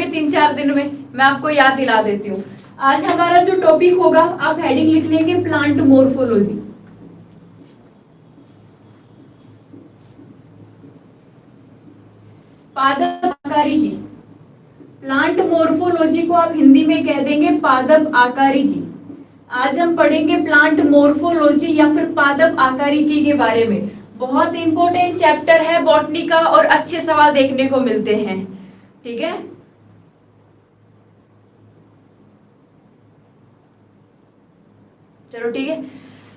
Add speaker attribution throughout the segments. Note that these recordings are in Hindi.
Speaker 1: भूलोगे 3-4 दिन में, मैं आपको याद दिला देती हूँ। आज हमारा जो टॉपिक होगा, आप हेडिंग लिख लेंगे प्लांट मोर्फोलॉजी। पादप आकारिकी, प्लांट मोर्फोलॉजी को आप हिंदी में कह देंगे पादप आकारिकी। आज हम पढ़ेंगे प्लांट मोर्फोलॉजी या फिर पादप आकारिकी के बारे में। बहुत इंपॉर्टेंट चैप्टर है बॉटनी का और अच्छे सवाल देखने को मिलते हैं, ठीक है। चलो ठीक है,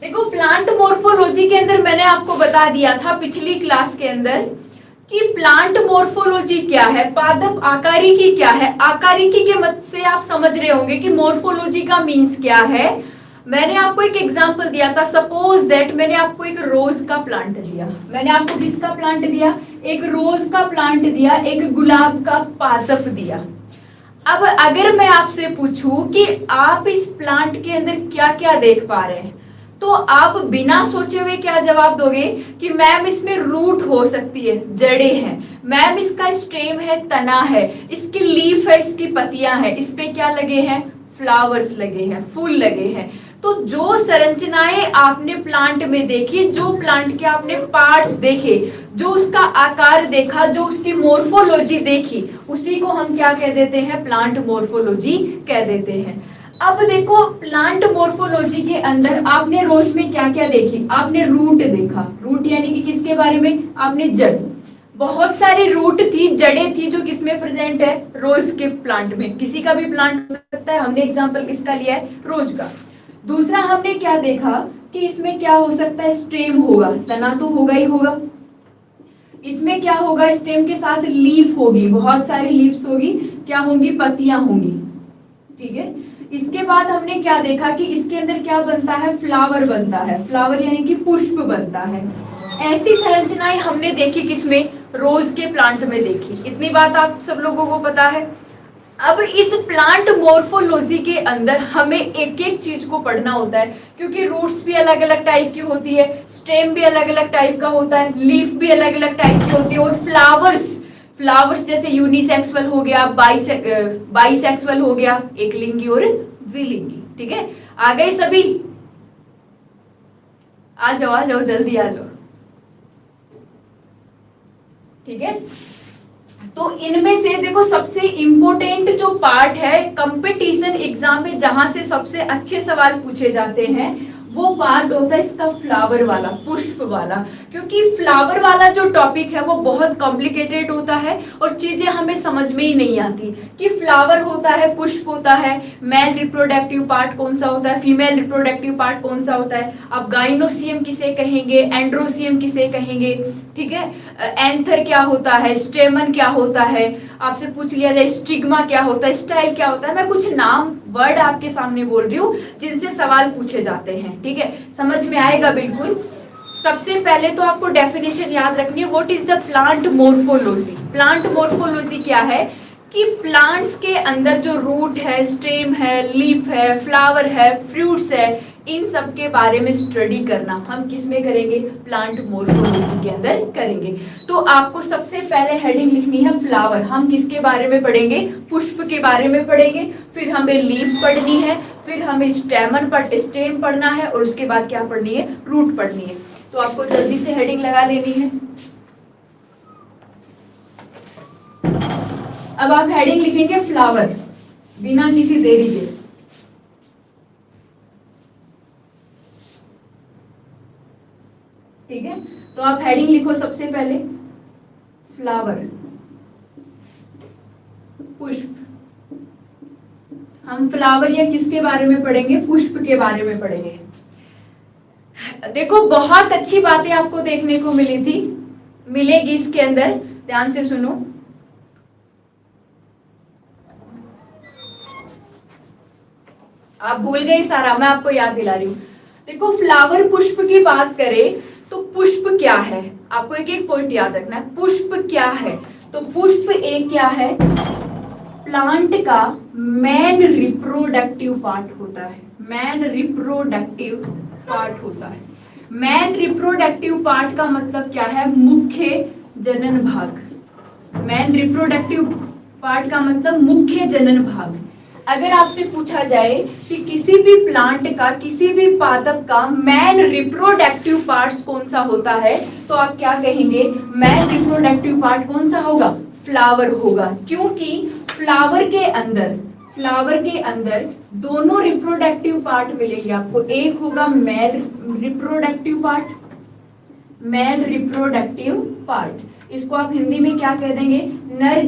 Speaker 1: देखो प्लांट मोर्फोलॉजी के अंदर मैंने आपको बता दिया था पिछली क्लास के अंदर कि प्लांट मोर्फोलॉजी क्या है, पादप आकारिकी क्या है। आकारिकी के मत से आप समझ रहे होंगे कि मोर्फोलॉजी का मीन्स क्या है। मैंने आपको एक एग्जांपल दिया था, सपोज दैट मैंने आपको एक रोज का प्लांट दिया, मैंने आपको किसका प्लांट दिया, एक रोज का प्लांट दिया, एक गुलाब का पादप दिया। अब अगर मैं आपसे पूछूं कि आप इस प्लांट के अंदर क्या क्या देख पा रहे हैं, तो आप बिना सोचे हुए क्या जवाब दोगे कि मैम इसमें रूट हो सकती है, जड़ें हैं, मैम इसका स्टेम है, तना है, इसकी लीफ है, इसकी पत्तियां हैं, इस पे क्या लगे हैं, फ्लावर्स लगे हैं, फूल लगे हैं। तो जो संरचनाएं आपने प्लांट में देखी, जो प्लांट के आपने पार्ट्स देखे, जो उसका आकार देखा, जो उसकी मोर्फोलॉजी देखी, उसी को हम क्या कह देते हैं, प्लांट मोर्फोलॉजी कह देते हैं। अब देखो प्लांट मोर्फोलॉजी के अंदर आपने रोज में क्या क्या देखी, आपने रूट देखा, रूट यानी कि किसके बारे में, आपने जड़, बहुत सारी रूट थी, जड़ें थी जो किसमें प्रेजेंट है, रोज के प्लांट में। किसी का भी प्लांट हो सकता है, हमने एग्जांपल किसका लिया है, रोज का। दूसरा हमने क्या देखा कि इसमें क्या हो सकता है, स्टेम होगा, तना तो होगा ही होगा, इसमें क्या होगा, स्टेम के साथ लीफ होगी, बहुत सारी लीव्स होगी, क्या होंगी, पत्तियां होंगी, ठीक है। इसके बाद हमने क्या देखा कि इसके अंदर क्या बनता है, फ्लावर बनता है, फ्लावर यानी कि पुष्प बनता है। ऐसी संरचनाएं हमने देखी किसमें, रोज के प्लांट में देखी। इतनी बात आप सब लोगों को पता है। अब इस प्लांट मोर्फोलॉजी के अंदर हमें एक एक चीज को पढ़ना होता है, क्योंकि रूट्स भी अलग अलग टाइप की होती है, स्टेम भी अलग अलग टाइप का होता है, लीफ भी अलग अलग टाइप की होती है, और फ्लावर्स जैसे यूनिसेक्सुअल हो गया, बाइसेक्सुअल हो गया, एक लिंगी और द्विलिंगी, ठीक है। आ गए सभी, आ जाओ जल्दी आ जाओ, ठीक है। तो इनमें से देखो सबसे इंपॉर्टेंट जो पार्ट है कंपटीशन एग्जाम में, जहां से सबसे अच्छे सवाल पूछे जाते हैं, वो पार्ट होता है इसका फ्लावर वाला, पुष्प वाला। क्योंकि फ्लावर वाला जो टॉपिक है वो बहुत कॉम्प्लिकेटेड होता है और चीजें हमें समझ में ही नहीं आती कि फ्लावर होता है, पुष्प होता है, मेल रिप्रोडक्टिव पार्ट कौन सा होता है, फीमेल रिप्रोडक्टिव पार्ट कौन सा होता है, आप गाइनोसियम किसे कहेंगे, एंड्रोसियम किसे कहेंगे, ठीक है। एंथर क्या होता है, स्टेमन क्या होता है, आपसे पूछ लिया जाए स्टिग्मा क्या होता है, स्टाइल क्या होता है। मैं कुछ नाम वर्ड आपके सामने बोल रही हूँ जिनसे सवाल पूछे जाते हैं, ठीक है, समझ में आएगा बिल्कुल। सबसे पहले तो आपको डेफिनेशन याद रखनी है, what is the plant morphology. Plant morphology क्या है कि प्लांट्स के अंदर जो रूट है, स्टेम है, लीफ है, फ्लावर है, फ्रूट्स है, इन सब के बारे में स्टडी करना हम किस में करेंगे, प्लांट मोर्फोलॉजी के अंदर करेंगे। तो आपको सबसे पहले हेडिंग लिखनी है फ्लावर। हम किसके बारे में पढ़ेंगे, पुष्प के बारे में पढ़ेंगे, फिर हमें लीफ पढ़नी है, फिर हमें स्टेम पढ़ना है, और उसके बाद क्या पढ़नी है, रूट पढ़नी है। तो आपको जल्दी से हेडिंग लगा लेनी है। अब आप हेडिंग लिखेंगे फ्लावर, बिना किसी देरी के। ठीक है, तो आप हेडिंग लिखो सबसे पहले फ्लावर, पुष्प। हम फ्लावर या किसके बारे में पढ़ेंगे, पुष्प के बारे में पढ़ेंगे। देखो बहुत अच्छी बातें आपको देखने को मिलेगी इसके अंदर, ध्यान से सुनो। आप भूल गए सारा, मैं आपको याद दिला रही हूं। देखो फ्लावर पुष्प की बात करें तो पुष्प क्या है, आपको एक एक पॉइंट याद रखना है। पुष्प क्या है, तो पुष्प एक क्या है, प्लांट का मेन रिप्रोडक्टिव पार्ट होता है। मेन रिप्रोडक्टिव पार्ट होता है। मेन रिप्रोडक्टिव पार्ट का मतलब क्या है, मुख्य जनन भाग। मेन रिप्रोडक्टिव पार्ट का मतलब मुख्य जनन भाग। अगर आपसे पूछा जाए कि किसी भी प्लांट का, किसी भी पादप का मेन रिप्रोडक्टिव पार्ट्स कौन सा होता है, तो आप क्या कहेंगे? मेन रिप्रोडक्टिव पार्ट कौन सा होगा? फ्लावर होगा। क्योंकि फ्लावर के अंदर दोनों रिप्रोडक्टिव पार्ट मिलेंगे आपको। एक होगा मेल रिप्रोडक्टिव पार्ट, इसको आप हिंदी में क्या कह देंगे? नर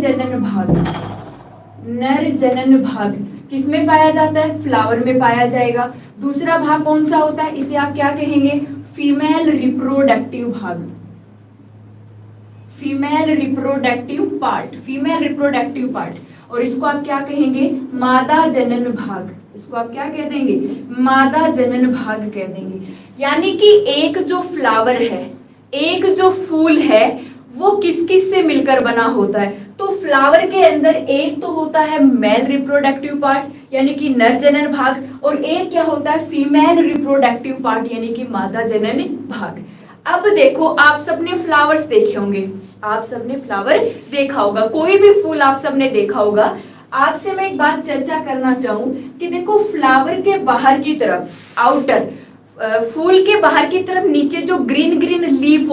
Speaker 1: जनन भाग किसमें पाया जाता है? फ्लावर में पाया जाएगा। दूसरा भाग कौन सा होता है? इसे आप क्या कहेंगे? Female reproductive part. और इसको आप क्या कहेंगे? मादा जनन भाग। इसको आप क्या कह देंगे? मादा जनन भाग कह देंगे। यानी कि एक जो फ्लावर है, एक जो फूल है, वो किस किस से मिलकर बना होता है? तो फ्लावर के अंदर एक तो होता है मेल रिप्रोडक्टिव पार्ट यानी कि नर जनन भाग, और एक क्या होता है? फीमेल रिप्रोडक्टिव पार्ट यानी कि मादा जनन भाग। अब देखो, आप सबने फ्लावर्स देखे होंगे, आप सबने फ्लावर देखा होगा, कोई भी फूल आप सबने देखा होगा। आपसे मैं एक बात चर्चा करना चाहूं कि देखो, फ्लावर के बाहर की तरफ, फूल के बाहर की तरफ नीचे जो ग्रीन ग्रीन लीफ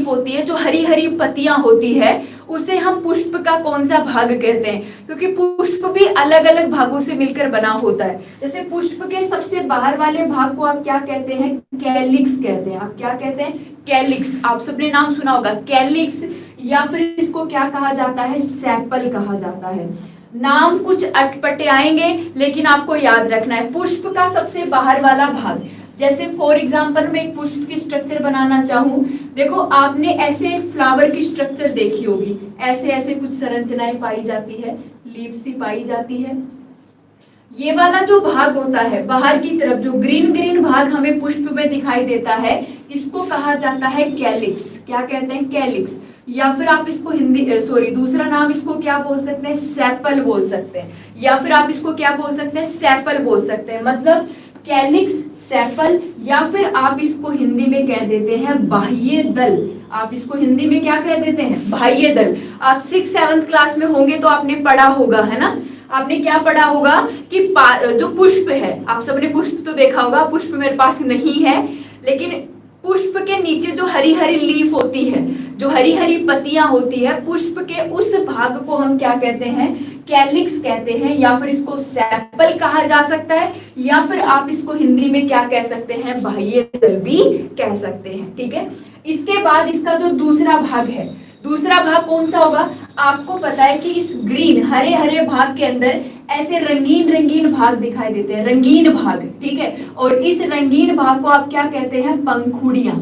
Speaker 1: होती है, जो हरी हरी पत्तियां होती है, उसे हम पुष्प का कौन सा भाग कहते हैं? क्योंकि पुष्प भी अलग अलग भागों से मिलकर बना होता है। जैसे पुष्प के सबसे बाहर वाले भाग को आप क्या कहते हैं? कैलिक्स कहते हैं। आप क्या कहते हैं? कैलिक्स। आप सबने नाम सुना होगा कैलिक्स, या फिर इसको क्या कहा जाता है? सेपल कहा जाता है। नाम कुछ अटपटे आएंगे, लेकिन आपको याद रखना है पुष्प का सबसे बाहर वाला भाग। जैसे फॉर एग्जांपल मैं एक पुष्प की स्ट्रक्चर बनाना चाहूं, देखो आपने ऐसे एक फ्लावर की स्ट्रक्चर देखी होगी, ऐसे ऐसे कुछ संरचनाएं पाई जाती है, लीव्स ही पाई जाती है। ये वाला जो भाग होता है बाहर की तरफ, जो ग्रीन ग्रीन भाग हमें पुष्प में दिखाई देता है, इसको कहा जाता है कैलिक्स। क्या कहते हैं? कैलिक्स। या फिर आप इसको दूसरा नाम इसको क्या बोल सकते हैं? सेपल बोल सकते हैं। या फिर आप इसको क्या बोल सकते हैं? सेपल बोल सकते हैं। मतलब कैलिक्स, सेपल, या फिर आप इसको हिंदी में कह देते हैं बाह्य दल। आप इसको हिंदी में क्या कह देते हैं? बाह्य दल। आप 6th-7th क्लास में होंगे तो आपने पढ़ा होगा, है ना? आपने क्या पढ़ा होगा कि जो पुष्प है, आप सबने पुष्प तो देखा होगा, पुष्प मेरे पास नहीं है, लेकिन पुष्प के नीचे जो हरी हरी लीफ होती है, जो हरी हरी पत्तियां होती है, पुष्प के उस भाग को हम क्या कहते हैं? कैलिक्स कहते हैं, या फिर इसको सेपल कहा जा सकता है, या फिर आप इसको हिंदी में क्या कह सकते हैं? बाह्य दल भी कह सकते हैं। ठीक है। इसके बाद इसका जो दूसरा भाग है, दूसरा भाग कौन सा होगा? आपको पता है कि इस ग्रीन हरे हरे भाग के अंदर ऐसे रंगीन रंगीन भाग दिखाई देते हैं, रंगीन भाग। ठीक है। और इस रंगीन भाग को आप क्या कहते हैं? पंखुड़ियां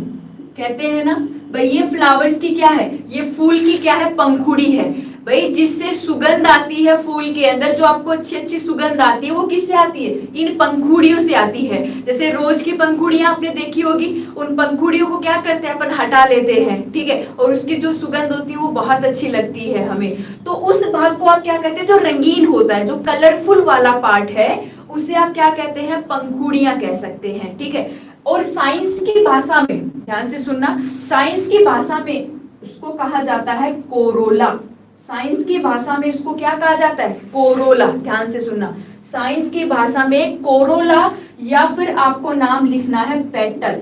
Speaker 1: कहते हैं ना भाई। ये फ्लावर्स की क्या है? ये फूल की क्या है? पंखुड़ी है भाई। जिससे सुगंध आती है फूल के अंदर, जो आपको अच्छी अच्छी सुगंध आती है, वो किससे आती है? इन पंखुड़ियों से आती है। जैसे रोज की पंखुड़ियां आपने देखी होगी, उन पंखुड़ियों को क्या करते हैं? अपन हटा लेते हैं। ठीक है। और उसकी जो सुगंध होती है वो बहुत अच्छी लगती है हमें। तो उस भाग को आप क्या कहते हैं? जो रंगीन होता है, जो कलरफुल वाला पार्ट है, उसे आप क्या कहते हैं? पंखुड़ियां कह सकते हैं। ठीक है। और साइंस की भाषा में, ध्यान से सुनना, साइंस की भाषा में उसको कहा जाता है कोरोला। साइंस की भाषा में उसको क्या कहा जाता है? कोरोला। ध्यान से सुनना, साइंस की भाषा में कोरोला, या फिर आपको नाम लिखना है पेटल।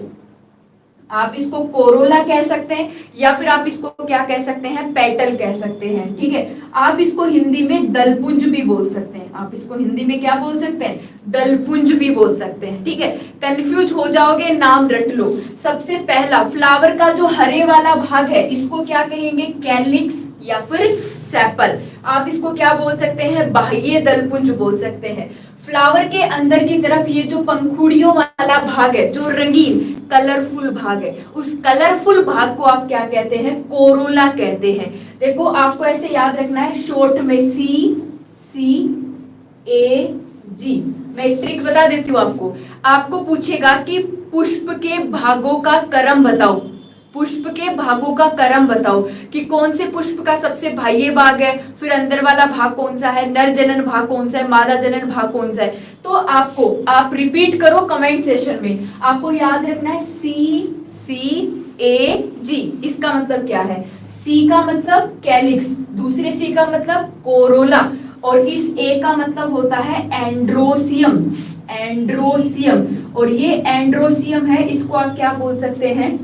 Speaker 1: आप इसको कोरोला कह सकते हैं, या फिर आप इसको क्या कह सकते हैं? पेटल कह सकते हैं। ठीक है। आप इसको हिंदी में दलपुंज भी बोल सकते हैं। आप इसको हिंदी में क्या बोल सकते हैं? दलपुंज भी बोल सकते हैं। ठीक है। कंफ्यूज हो जाओगे, नाम रट लो। सबसे पहला फ्लावर का जो हरे वाला भाग है, इसको क्या कहेंगे? कैलिक्स या फिर सेपल। आप इसको क्या बोल सकते हैं? बाह्य दलपुंज बोल सकते हैं। फ्लावर के अंदर की तरफ ये जो पंखुड़ियों वाला भाग है, जो रंगीन कलरफुल भाग है, उस कलरफुल भाग को आप क्या कहते हैं? कोरोला कहते हैं। देखो आपको ऐसे याद रखना है, शॉर्ट में CCAG। मैं एक ट्रिक बता देती हूँ आपको। आपको पूछेगा कि पुष्प के भागों का क्रम बताओ, पुष्प के भागों का क्रम बताओ कि कौन से पुष्प का सबसे बाह्य भाग है, फिर अंदर वाला भाग कौन सा है, नर जनन भाग कौन सा है, मादा जनन भाग कौन सा है। तो आप रिपीट करो कमेंट सेशन में। आपको याद रखना है CCAG। इसका मतलब क्या है? C सी का मतलब कैलिक्स, दूसरे सी का मतलब कोरोला, और इस ए का मतलब होता है एंड्रोसियम, एंड्रोसियम। और ये एंड्रोसियम है, इसको आप क्या बोल सकते हैं,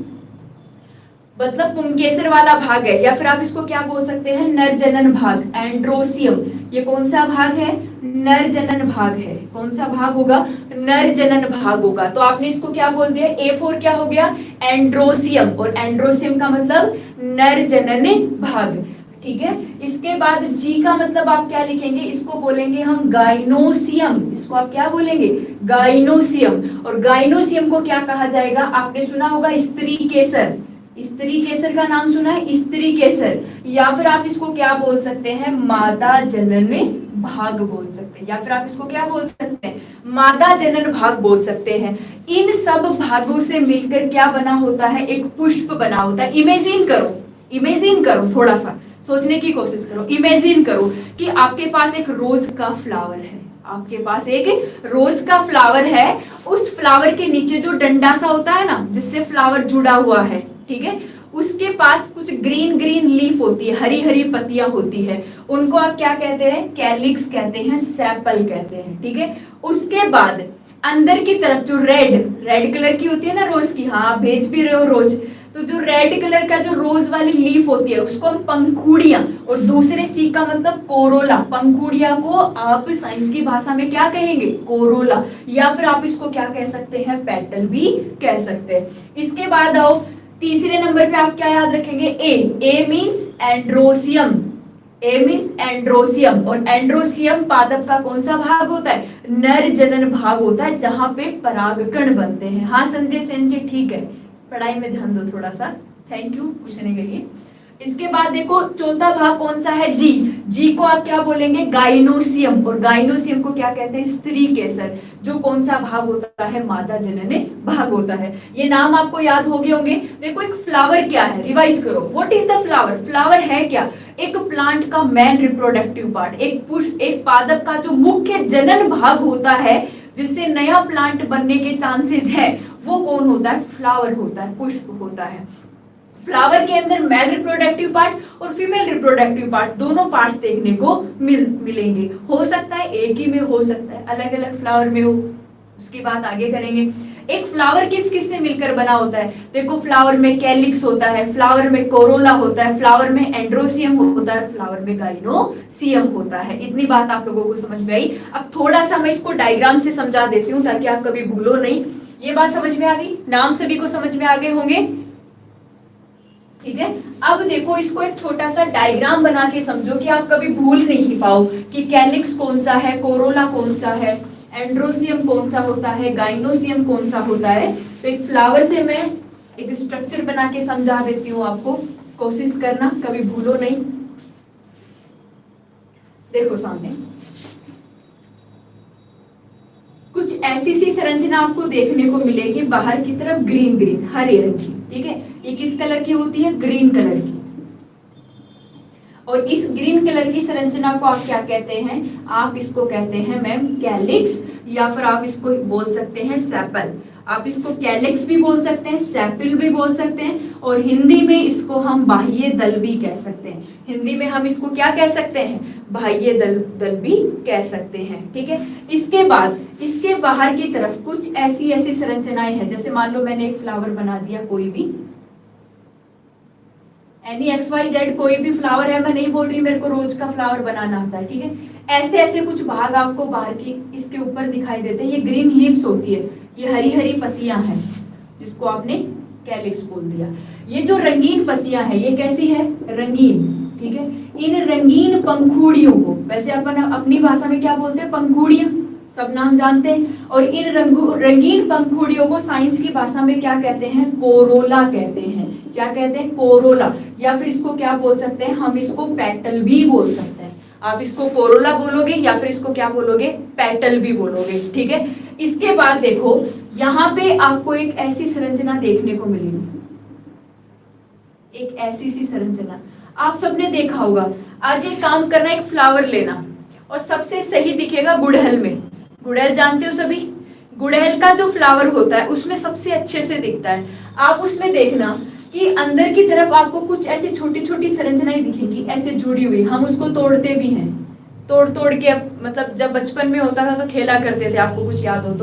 Speaker 1: मतलब पुंकेसर वाला भाग है, या फिर आप इसको क्या बोल सकते हैं, नरजनन भाग, एंड्रोसियम। ये कौन सा भाग है, नरजनन भाग है। कौन सा भाग होगा, नरजनन भाग होगा। तो आपने इसको क्या बोल दिया, A4 क्या हो गया, एंड्रोसियम, और एंड्रोसियम का मतलब नरजनन भाग, ठीक है। इसके बाद जी का मतलब आप क्या लिखेंगे, इसको बोलेंगे हम गाइनोसियम, इसको आप क्या बोलेंगे, गाइनोसियम। और गाइनोसियम को क्या कहा जाएगा, आपने सुना होगा स्त्री केसर, स्त्री केसर का नाम सुना है, स्त्री केसर, या फिर आप इसको क्या बोल सकते हैं, मादा जनन भाग बोल सकते हैं, या फिर आप इसको क्या बोल सकते हैं, मादा जनन भाग बोल सकते हैं। इन सब भागों से मिलकर क्या बना होता है, एक पुष्प बना होता है। इमेजिन करो, इमेजिन करो, थोड़ा सा सोचने की कोशिश करो, इमेजिन करो कि आपके पास एक रोज का फ्लावर है, आपके पास एक रोज का फ्लावर है, उस फ्लावर के नीचे जो डंडा सा होता है ना, जिससे फ्लावर जुड़ा हुआ है, ठीक है, उसके पास कुछ ग्रीन ग्रीन लीफ होती है, हरी हरी पत्तियां होती है, उनको आप क्या कहते हैं, कैलिक्स कहते हैं, सेपल कहते हैं, ठीक है। उसके बाद अंदर की तरफ जो रेड रेड कलर की होती है ना रोज की, हाँ भेज भी रहे हो रोज, तो जो रेड कलर का जो रोज वाली लीफ होती है उसको हम पंखुड़ियां, और दूसरे सी का मतलब कोरोला, पंखुड़िया को आप साइंस की भाषा में क्या कहेंगे, कोरोला, या फिर आप इसको क्या कह सकते हैं, पेटल भी कह सकते हैं। इसके बाद आओ तीसरे नंबर पे, आप क्या याद रखेंगे, ए मींस एंड्रोसियम, ए मींस एंड्रोसियम, और एंड्रोसियम पादप का कौन सा भाग होता है, नर जनन भाग होता है, जहां पे परागकण बनते हैं। हाँ संजय सेन जी, ठीक है, पढ़ाई में ध्यान दो थोड़ा सा, थैंक यू पूछने के लिए। इसके बाद देखो चौथा भाग कौन सा है, जी, जी को आप क्या बोलेंगे, गाइनोसियम, और गाइनोसियम को क्या कहते हैं, स्त्री केसर, जो कौन सा भाग होता है, मादा जनन भाग होता है। ये नाम आपको याद हो गए होंगे। देखो एक फ्लावर क्या है, रिवाइज करो, what is the flower, flower है क्या, एक प्लांट का मेन रिप्रोडक्टिव पार्ट, एक पुष्प, एक पादप का जो मुख्य जनन भाग होता है, जिससे नया प्लांट बनने के चांसेस है, वो कौन होता है, फ्लावर होता है, पुष्प होता है। फ्लावर के अंदर मेल रिप्रोडक्टिव पार्ट और फीमेल रिप्रोडक्टिव पार्ट, दोनों पार्ट्स देखने को मिलेंगे। हो सकता है एक ही में, हो सकता है अलग अलग फ्लावर में हो, उसकी बात आगे करेंगे। एक फ्लावर किस किस से मिलकर बना होता है, देखो फ्लावर में कैलिक्स होता है, फ्लावर में कोरोला होता है, फ्लावर में एंड्रोसियम होता है, फ्लावर में गाइनोसियम होता है। इतनी बात आप लोगों को समझ में आई। अब थोड़ा सा मैं इसको डायग्राम से समझा देती हूँ ताकि आप कभी भूलो नहीं। ये बात समझ में आ गई, नाम सभी को समझ में आ गए होंगे, ठीक है। अब देखो इसको एक छोटा सा डायग्राम बना के समझो कि आप कभी भूल नहीं पाओ कि कैलिक्स कौन सा है, कोरोला कौन सा है, एंड्रोसियम कौन सा होता है, गाइनोसियम कौन सा होता है। तो एक फ्लावर से मैं एक स्ट्रक्चर बना के समझा देती हूँ आपको, कोशिश करना कभी भूलो नहीं। देखो सामने कुछ ऐसी सी संरचना आपको देखने को मिलेगी, बाहर की तरफ ग्रीन ग्रीन हरे रंग की, ठीक है। ये किस कलर की होती है, ग्रीन कलर की। और इस ग्रीन कलर की संरचना को आप क्या कहते हैं, आप इसको कहते हैं मैम कैलिक्स, या फिर आप इसको बोल सकते हैं सेपल। आप इसको कैलिक्स भी बोल सकते हैं, सेपिल भी बोल सकते हैं, और हिंदी में इसको हम बाह्य दल भी कह सकते हैं। हिंदी में हम इसको क्या कह सकते हैं, बाह्य दल भी कह सकते हैं, ठीक है। इसके बाद इसके बाहर की तरफ कुछ ऐसी ऐसी संरचनाएं हैं, जैसे मान लो मैंने एक फ्लावर बना दिया, कोई भी एनी XYZ कोई भी फ्लावर है, मैं नहीं बोल रही मेरे को रोज का फ्लावर बनाना आता है, ठीक है। ऐसे ऐसे कुछ भाग आपको बाहर की इसके ऊपर दिखाई देते हैं। ये ग्रीन लीव्स होती है, ये हरी हरी पत्तियां हैं, जिसको आपने कैलिक्स बोल दिया। ये जो रंगीन पत्तियां हैं, ये कैसी है, रंगीन, ठीक है। इन रंगीन पंखुड़ियों को, वैसे अपन अपनी भाषा में क्या बोलते हैं, पंखुड़ियां, सब नाम जानते हैं। और इन रंगीन पंखुड़ियों को साइंस की भाषा में क्या कहते हैं, कोरोला कहते हैं। क्या कहते हैं, कोरोला, या फिर इसको क्या बोल सकते हैं, हम इसको पेटल भी बोल सकते हैं। आप इसको कोरोला बोलोगे या फिर इसको क्या बोलोगे, पेटल भी बोलोगे, ठीक है। इसके बाद देखो यहाँ पे आपको एक ऐसी संरचना देखने को मिलेगी, एक ऐसी सी संरचना आप सबने देखा होगा। आज एक काम करना, एक फ्लावर लेना और सबसे सही दिखेगा गुड़हल में। गुड़हल जानते हो सभी, गुड़हल का जो फ्लावर होता है उसमें सबसे अच्छे से दिखता है। आप उसमें देखना कि अंदर की तरफ आपको कुछ ऐसी छोटी छोटी संरचनाएं दिखेंगी ऐसे जुड़ी हुई, हम उसको तोड़ते भी हैं, तोड़ तोड़ के, मतलब जब बचपन में होता था तो खेला करते थे, आपको कुछ याद हो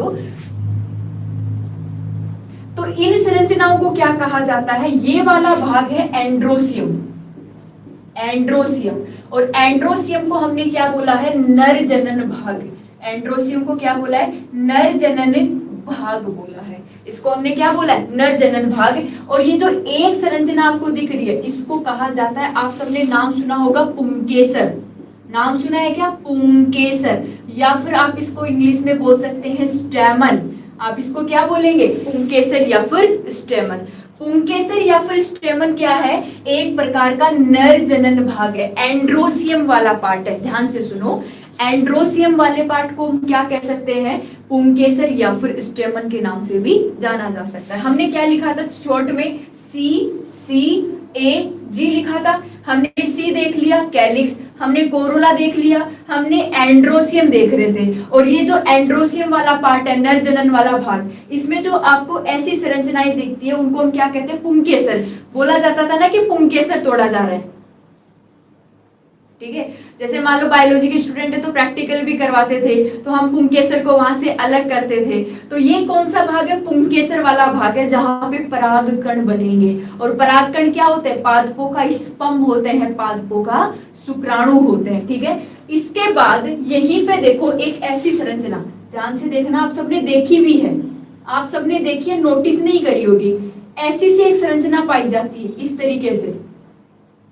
Speaker 1: तो इन संरचनाओं को क्या कहा जाता है, ये वाला भाग है एंड्रोसियम। एंड्रोसियम, और एंड्रोसियम को हमने क्या बोला है, नर जनन भाग। एंड्रोसियम को क्या बोला है, नर जनन भाग बोला है। इसको हमने क्या बोला है, नर जनन भाग। और ये जो एक संरचना आपको दिख रही है इसको कहा जाता है, आप सबने नाम सुना होगा पुंकेसर। नाम सुना है क्या, पुंकेसर, या फिर आप इसको इंग्लिश में बोल सकते हैं स्टेमन। आप इसको क्या बोलेंगे, पुंकेसर या फिर स्टेमन। पुंकेसर या फिर स्टेमन क्या है, एक प्रकार का नर जनन भाग है, एंड्रोसियम वाला पार्ट है। ध्यान से सुनो, एंड्रोसियम वाले पार्ट को हम क्या कह सकते हैं, पुंकेसर या फिर स्टेमन के नाम से भी जाना जा सकता है। हमने क्या लिखा था शॉर्ट में, CCAG लिखा था। हमने सी देख लिया कैलिक्स, हमने कोरोला देख लिया, हमने एंड्रोसियम देख रहे थे। और ये जो एंड्रोसियम वाला पार्ट है, नर जनन वाला भाग, इसमें जो आपको ऐसी संरचनाएं दिखती है उनको हम क्या कहते हैं, पुंकेसर। बोला जाता था ना कि पुंकेसर तोड़ा जा रहा है, ठीक है। जैसे मान लो बायोलॉजी के स्टूडेंट है तो प्रैक्टिकल भी करवाते थे, तो हम पुंकेसर को वहां से अलग करते थे। तो ये कौन सा भाग है, पुंकेसर वाला भाग है, जहां पे परागकण बनेंगे। और परागकण क्या होते हैं, पादपों का स्पर्म होते हैं, पादपों का शुक्राणु होते हैं, ठीक है। इसके बाद यहीं पे देखो एक ऐसी संरचना, ध्यान से देखना, आप सबने देखी भी है, आप सबने देखी है, नोटिस नहीं करी होगी। ऐसी सी एक संरचना पाई जाती है इस तरीके से,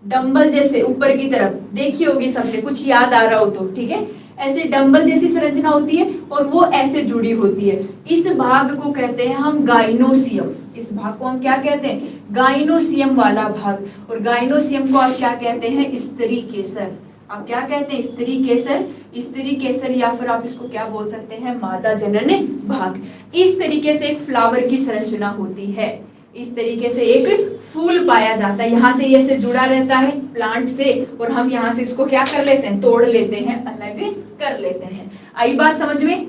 Speaker 1: डंबल जैसे ऊपर की तरफ, देखी होगी सबने, कुछ याद आ रहा हो तो, ठीक है। ऐसे डंबल जैसी संरचना होती है और वो ऐसे जुड़ी होती है। इस भाग को कहते हैं हम गाइनोसियम। इस भाग को हम क्या कहते हैं, गाइनोसियम वाला भाग। और गाइनोसियम को आप क्या कहते हैं, स्त्री केसर। आप क्या कहते हैं, स्त्री केसर, स्त्री केसर, या फिर आप इसको क्या बोल सकते हैं, मादा जनन भाग। इस तरीके से एक फ्लावर की संरचना होती है। इस तरीके से एक फूल पाया जाता है, यहाँ से ये से जुड़ा रहता है प्लांट से, और हम यहाँ से इसको क्या कर लेते हैं, तोड़ लेते हैं, अलग कर लेते हैं। आई बात समझ में,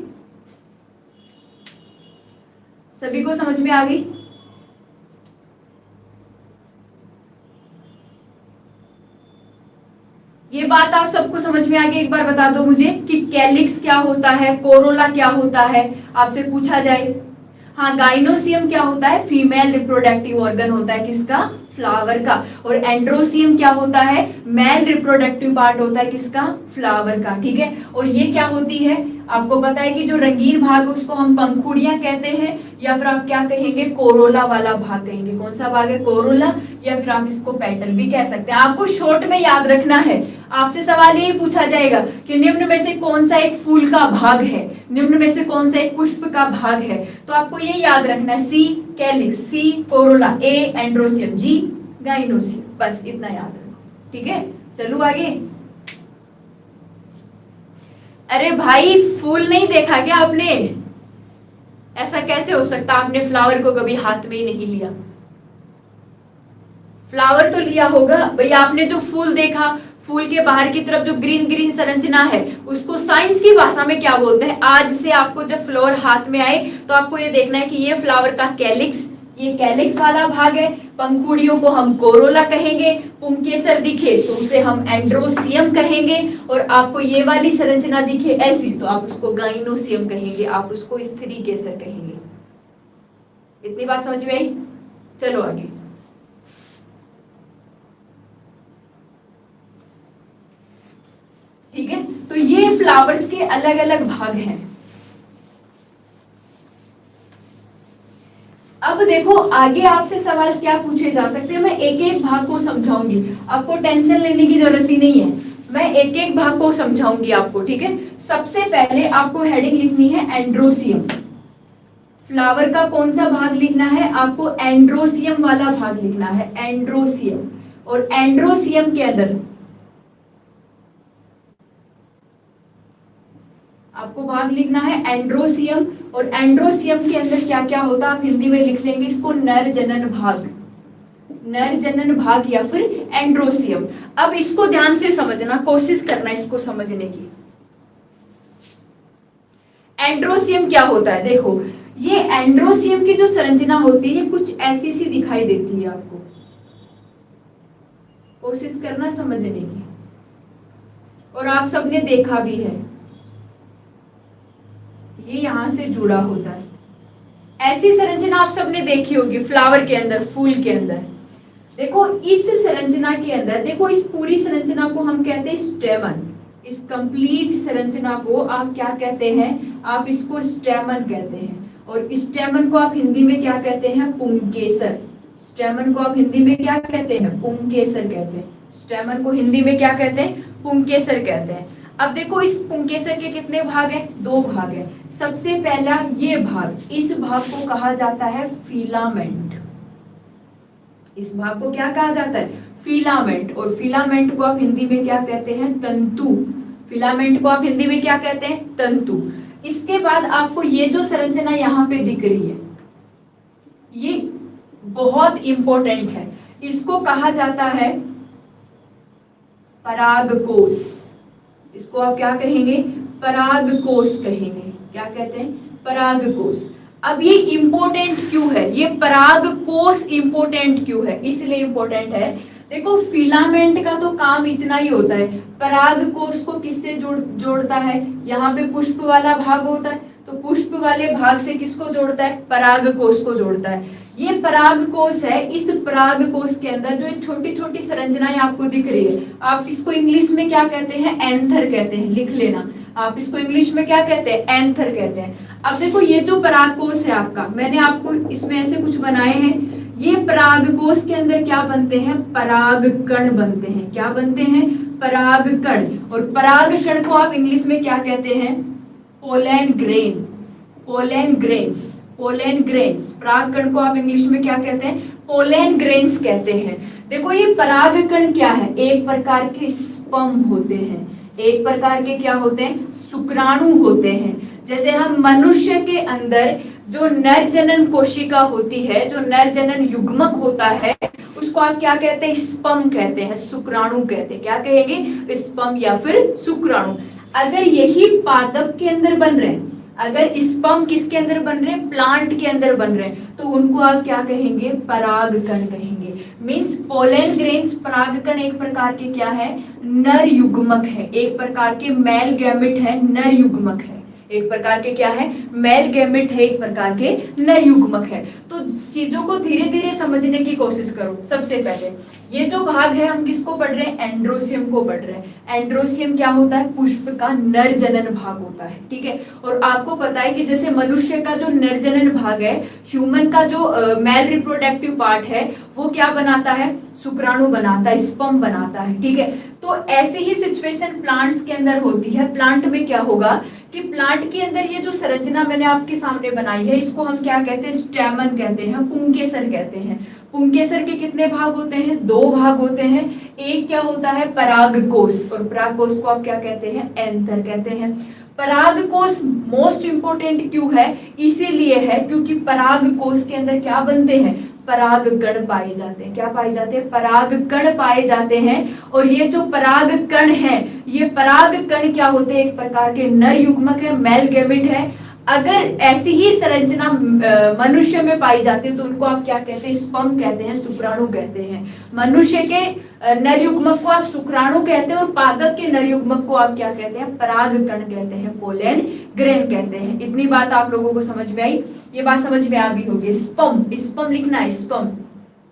Speaker 1: सभी को समझ में आ गई। ये बात आप सबको समझ में आ गई। एक बार बता दो मुझे कि कैलिक्स क्या होता है, कोरोला क्या होता है, आपसे पूछा जाए। हाँ, गाइनोसियम क्या होता है, फीमेल रिप्रोडक्टिव ऑर्गन होता है, किसका, फ्लावर का। और एंड्रोसियम क्या होता है, मेल रिप्रोडक्टिव पार्ट होता है, किसका, फ्लावर का, ठीक है। और ये क्या होती है, आपको पता है कि जो रंगीन भाग है उसको हम पंखुड़ियां कहते हैं, या फिर आप क्या कहेंगे, कोरोला वाला भाग कहेंगे। कौन सा भाग है, कोरोला, या फिर आप इसको पेटल भी कह सकते हैं। आपको शॉर्ट में याद रखना है, आपसे सवाल यही पूछा जाएगा कि निम्न में से कौन सा एक फूल का भाग है, निम्न में से कौन सा एक पुष्प का भाग है। तो आपको ये याद रखना है, सी कैलिक्स, सी कोरोला, ए एंड्रोसियम, जी गाइनोसियम, बस इतना याद रखो, ठीक है। चलो आगे। अरे भाई, फूल नहीं देखा क्या आपने, ऐसा कैसे हो सकता, आपने फ्लावर को कभी हाथ में ही नहीं लिया। फ्लावर तो लिया होगा भैया, आपने जो फूल देखा, फूल के बाहर की तरफ जो ग्रीन ग्रीन संरचना है उसको साइंस की भाषा में क्या बोलते हैं। आज से आपको जब फ्लावर हाथ में आए तो आपको ये देखना है कि ये फ्लावर का कैलिक्स, ये कैलिक्स वाला भाग है, पंखुड़ियों को हम कोरोला कहेंगे, पुंकेसर दिखे तो उसे हम एंड्रोसियम कहेंगे, और आपको ये वाली संरचना दिखे ऐसी तो आप उसको गाइनोसियम कहेंगे, आप उसको स्त्री केसर कहेंगे। इतनी बात समझ में आई, चलो आगे। ठीक है, तो ये फ्लावर्स के अलग अलग भाग हैं। अब देखो आगे आपसे सवाल क्या पूछे जा सकते हैं, मैं एक एक भाग को समझाऊंगी, आपको टेंशन लेने की जरूरत ही नहीं है, मैं एक एक भाग को समझाऊंगी आपको, ठीक है। सबसे पहले आपको हेडिंग लिखनी है एंड्रोसियम। फ्लावर का कौन सा भाग लिखना है, आपको एंड्रोसियम वाला भाग लिखना है, एंड्रोसियम। और एंड्रोसियम के अंदर आपको भाग लिखना है एंड्रोसियम, और एंड्रोसियम के अंदर क्या क्या होता है आप हिंदी में लिख लेंगे इसको, नर जनन भाग, नर जनन भाग या फिर एंड्रोसियम। अब इसको ध्यान से समझना, कोशिश करना इसको समझने की। एंड्रोसियम क्या होता है, देखो ये एंड्रोसियम की जो संरचना होती है ये कुछ ऐसी सी दिखाई देती है आपको, कोशिश करना समझने की, और आप सबने देखा भी है, ये यहां से जुड़ा होता है। ऐसी संरचना आप सबने देखी होगी फ्लावर के अंदर, फूल के अंदर। देखो इस संरचना के अंदर, देखो इस पूरी संरचना को हम कहते हैं स्टेमन। इस कंप्लीट संरचना को आप क्या कहते हैं? आप इसको स्टेमन कहते हैं। और स्टेमन को आप हिंदी में क्या कहते हैं? पुंकेसर। स्टेमन को आप हिंदी में क्या कहते हैं? पुंकेसर कहते हैं। स्टेमन को हिंदी में क्या कहते हैं? पुंकेसर कहते हैं। अब देखो इस पुंकेसर के कितने भाग हैं? 2 भाग हैं। सबसे पहला ये भाग, इस भाग को कहा जाता है फिलामेंट। इस भाग को क्या कहा जाता है? फिलामेंट। और फिलामेंट को आप हिंदी में क्या कहते हैं? तंतु। फिलामेंट को आप हिंदी में क्या कहते हैं? तंतु। इसके बाद आपको ये जो संरचना यहाँ पे दिख रही है, ये बहुत इंपॉर्टेंट है। इसको कहा जाता है परागकोश। इसको आप क्या कहेंगे? परागकोश कहेंगे। क्या कहते हैं? परागकोश। अब ये इंपॉर्टेंट क्यों है? ये परागकोश इंपॉर्टेंट क्यों है? इसलिए इंपॉर्टेंट है, देखो फिलामेंट का तो काम इतना ही होता है, परागकोश को किससे जोड़ता है? यहाँ पे पुष्प वाला भाग होता है, तो पुष्प वाले भाग से किसको जोड़ता है? परागकोश को जोड़ता है। ये परागकोश है। इस परागकोश के अंदर जो एक छोटी छोटी संरचनाएं आपको दिख रही है, आप इसको इंग्लिश में क्या कहते हैं? एंथर कहते हैं। लिख लेना, आप इसको इंग्लिश में क्या कहते हैं? एंथर कहते हैं। अब देखो ये जो परागकोश है आपका, मैंने आपको इसमें ऐसे कुछ बनाए हैं। ये परागकोश के अंदर क्या बनते हैं? परागकण बनते हैं। क्या बनते हैं? परागकण। और परागकण को आप इंग्लिश में क्या कहते हैं? Pollen grain. Pollen grains. Pollen grains. परागकण को आप इंग्लिश में क्या कहते हैं? पोलन ग्रेन्स कहते हैं। देखो ये परागकण क्या है? एक प्रकार के स्पर्म होते हैं। एक प्रकार के क्या होते हैं? शुक्राणु होते हैं। जैसे हम मनुष्य के अंदर जो नर जनन कोशिका होती है, जो नर जनन युग्मक होता है, उसको आप क्या कहते हैं? स्पर्म कहते हैं, शुक्राणु कहते हैं। क्या कहेंगे? स्पर्म या फिर शुक्राणु। अगर यही पादप के अंदर बन रहे हैं, अगर स्पर्म किसके अंदर बन रहे हैं? प्लांट के अंदर बन रहे हैं, तो उनको आप क्या कहेंगे? परागकण कहेंगे। मीन्स पोलन ग्रेन्स परागकण एक प्रकार के क्या है? नर युग्मक है। एक प्रकार के मेल गैमेट है, नर युग्मक है। एक प्रकार के क्या है? मेल गैमेट है, एक प्रकार के नर युग्मक है। तो चीजों को धीरे धीरे समझने की कोशिश करो। सबसे पहले ये जो भाग है, हम किसको पढ़ रहे हैं? एंड्रोसियम को पढ़ रहे हैं। एंड्रोसियम क्या होता है? पुष्प का नर जनन भाग होता है। ठीक है। और आपको पता है कि जैसे मनुष्य का जो नर जनन भाग है, ह्यूमन का जो मेल रिप्रोडक्टिव पार्ट है, वो क्या बनाता है? शुक्राणु बनाता है, स्पर्म बनाता है। ठीक है। तो ऐसी ही सिचुएशन प्लांट्स के अंदर होती है। प्लांट में क्या होगा कि प्लांट के अंदर ये जो संरचना मैंने आपके सामने बनाई है, इसको हम क्या कहते हैं? स्टेमन कहते हैं, पुंकेसर कहते हैं। पुंकेसर के कितने भाग होते हैं? 2 भाग होते हैं। एक क्या होता है? परागकोश। और परागकोश को आप क्या कहते हैं? एंथर कहते हैं। परागकोश मोस्ट इंपोर्टेंट क्यों है? इसीलिए है क्योंकि परागकोश के अंदर क्या बनते हैं? परागकण पाए जाते हैं। क्या पाए जाते हैं? परागकण पाए जाते हैं। और ये जो परागकण है, ये परागकण क्या होते हैं? एक प्रकार के नर युग्मक है, मेल गैमेट है। अगर ऐसी ही संरचना मनुष्य में पाई जाती है, तो उनको आप क्या कहते हैं? स्पर्म कहते हैं, शुक्राणु कहते हैं। मनुष्य के नर युग्मक को आप शुक्राणु कहते हैं, और पादप के नर युग्मक को आप क्या कहते हैं? परागकण कहते हैं, पोलन ग्रेन कहते हैं। इतनी बात आप लोगों को समझ में आई? ये बात समझ में आ गई होगी। स्पर्म, स्पर्म लिखना है। स्पर्म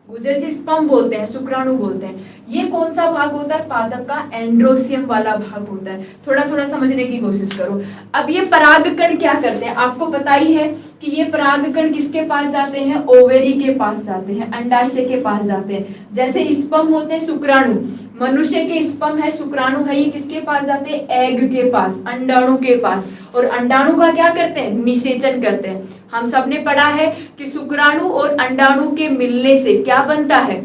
Speaker 1: गुजर जी स्पर्म बोलते हैं, शुक्राणु बोलते हैं। ये कौन सा भाग होता है? पादप का एंड्रोसियम वाला भाग होता है। थोड़ा थोड़ा समझने की कोशिश करो। अब ये परागकण क्या करते हैं? आपको पता ही है कि ये परागकण किसके पास जाते हैं? ओवेरी के पास जाते हैं, अंडाशय के पास जाते हैं। जैसे स्पर्म होते हैं शुक्राणु, मनुष्य के स्पर्म है, शुक्राणु है, ये किसके पास जाते हैं? एग के पास, अंडाणु के पास। और अंडाणु का क्या करते हैं? निषेचन करते हैं। हम सबने पढ़ा है कि शुक्राणु और अंडाणु के मिलने से क्या बनता है?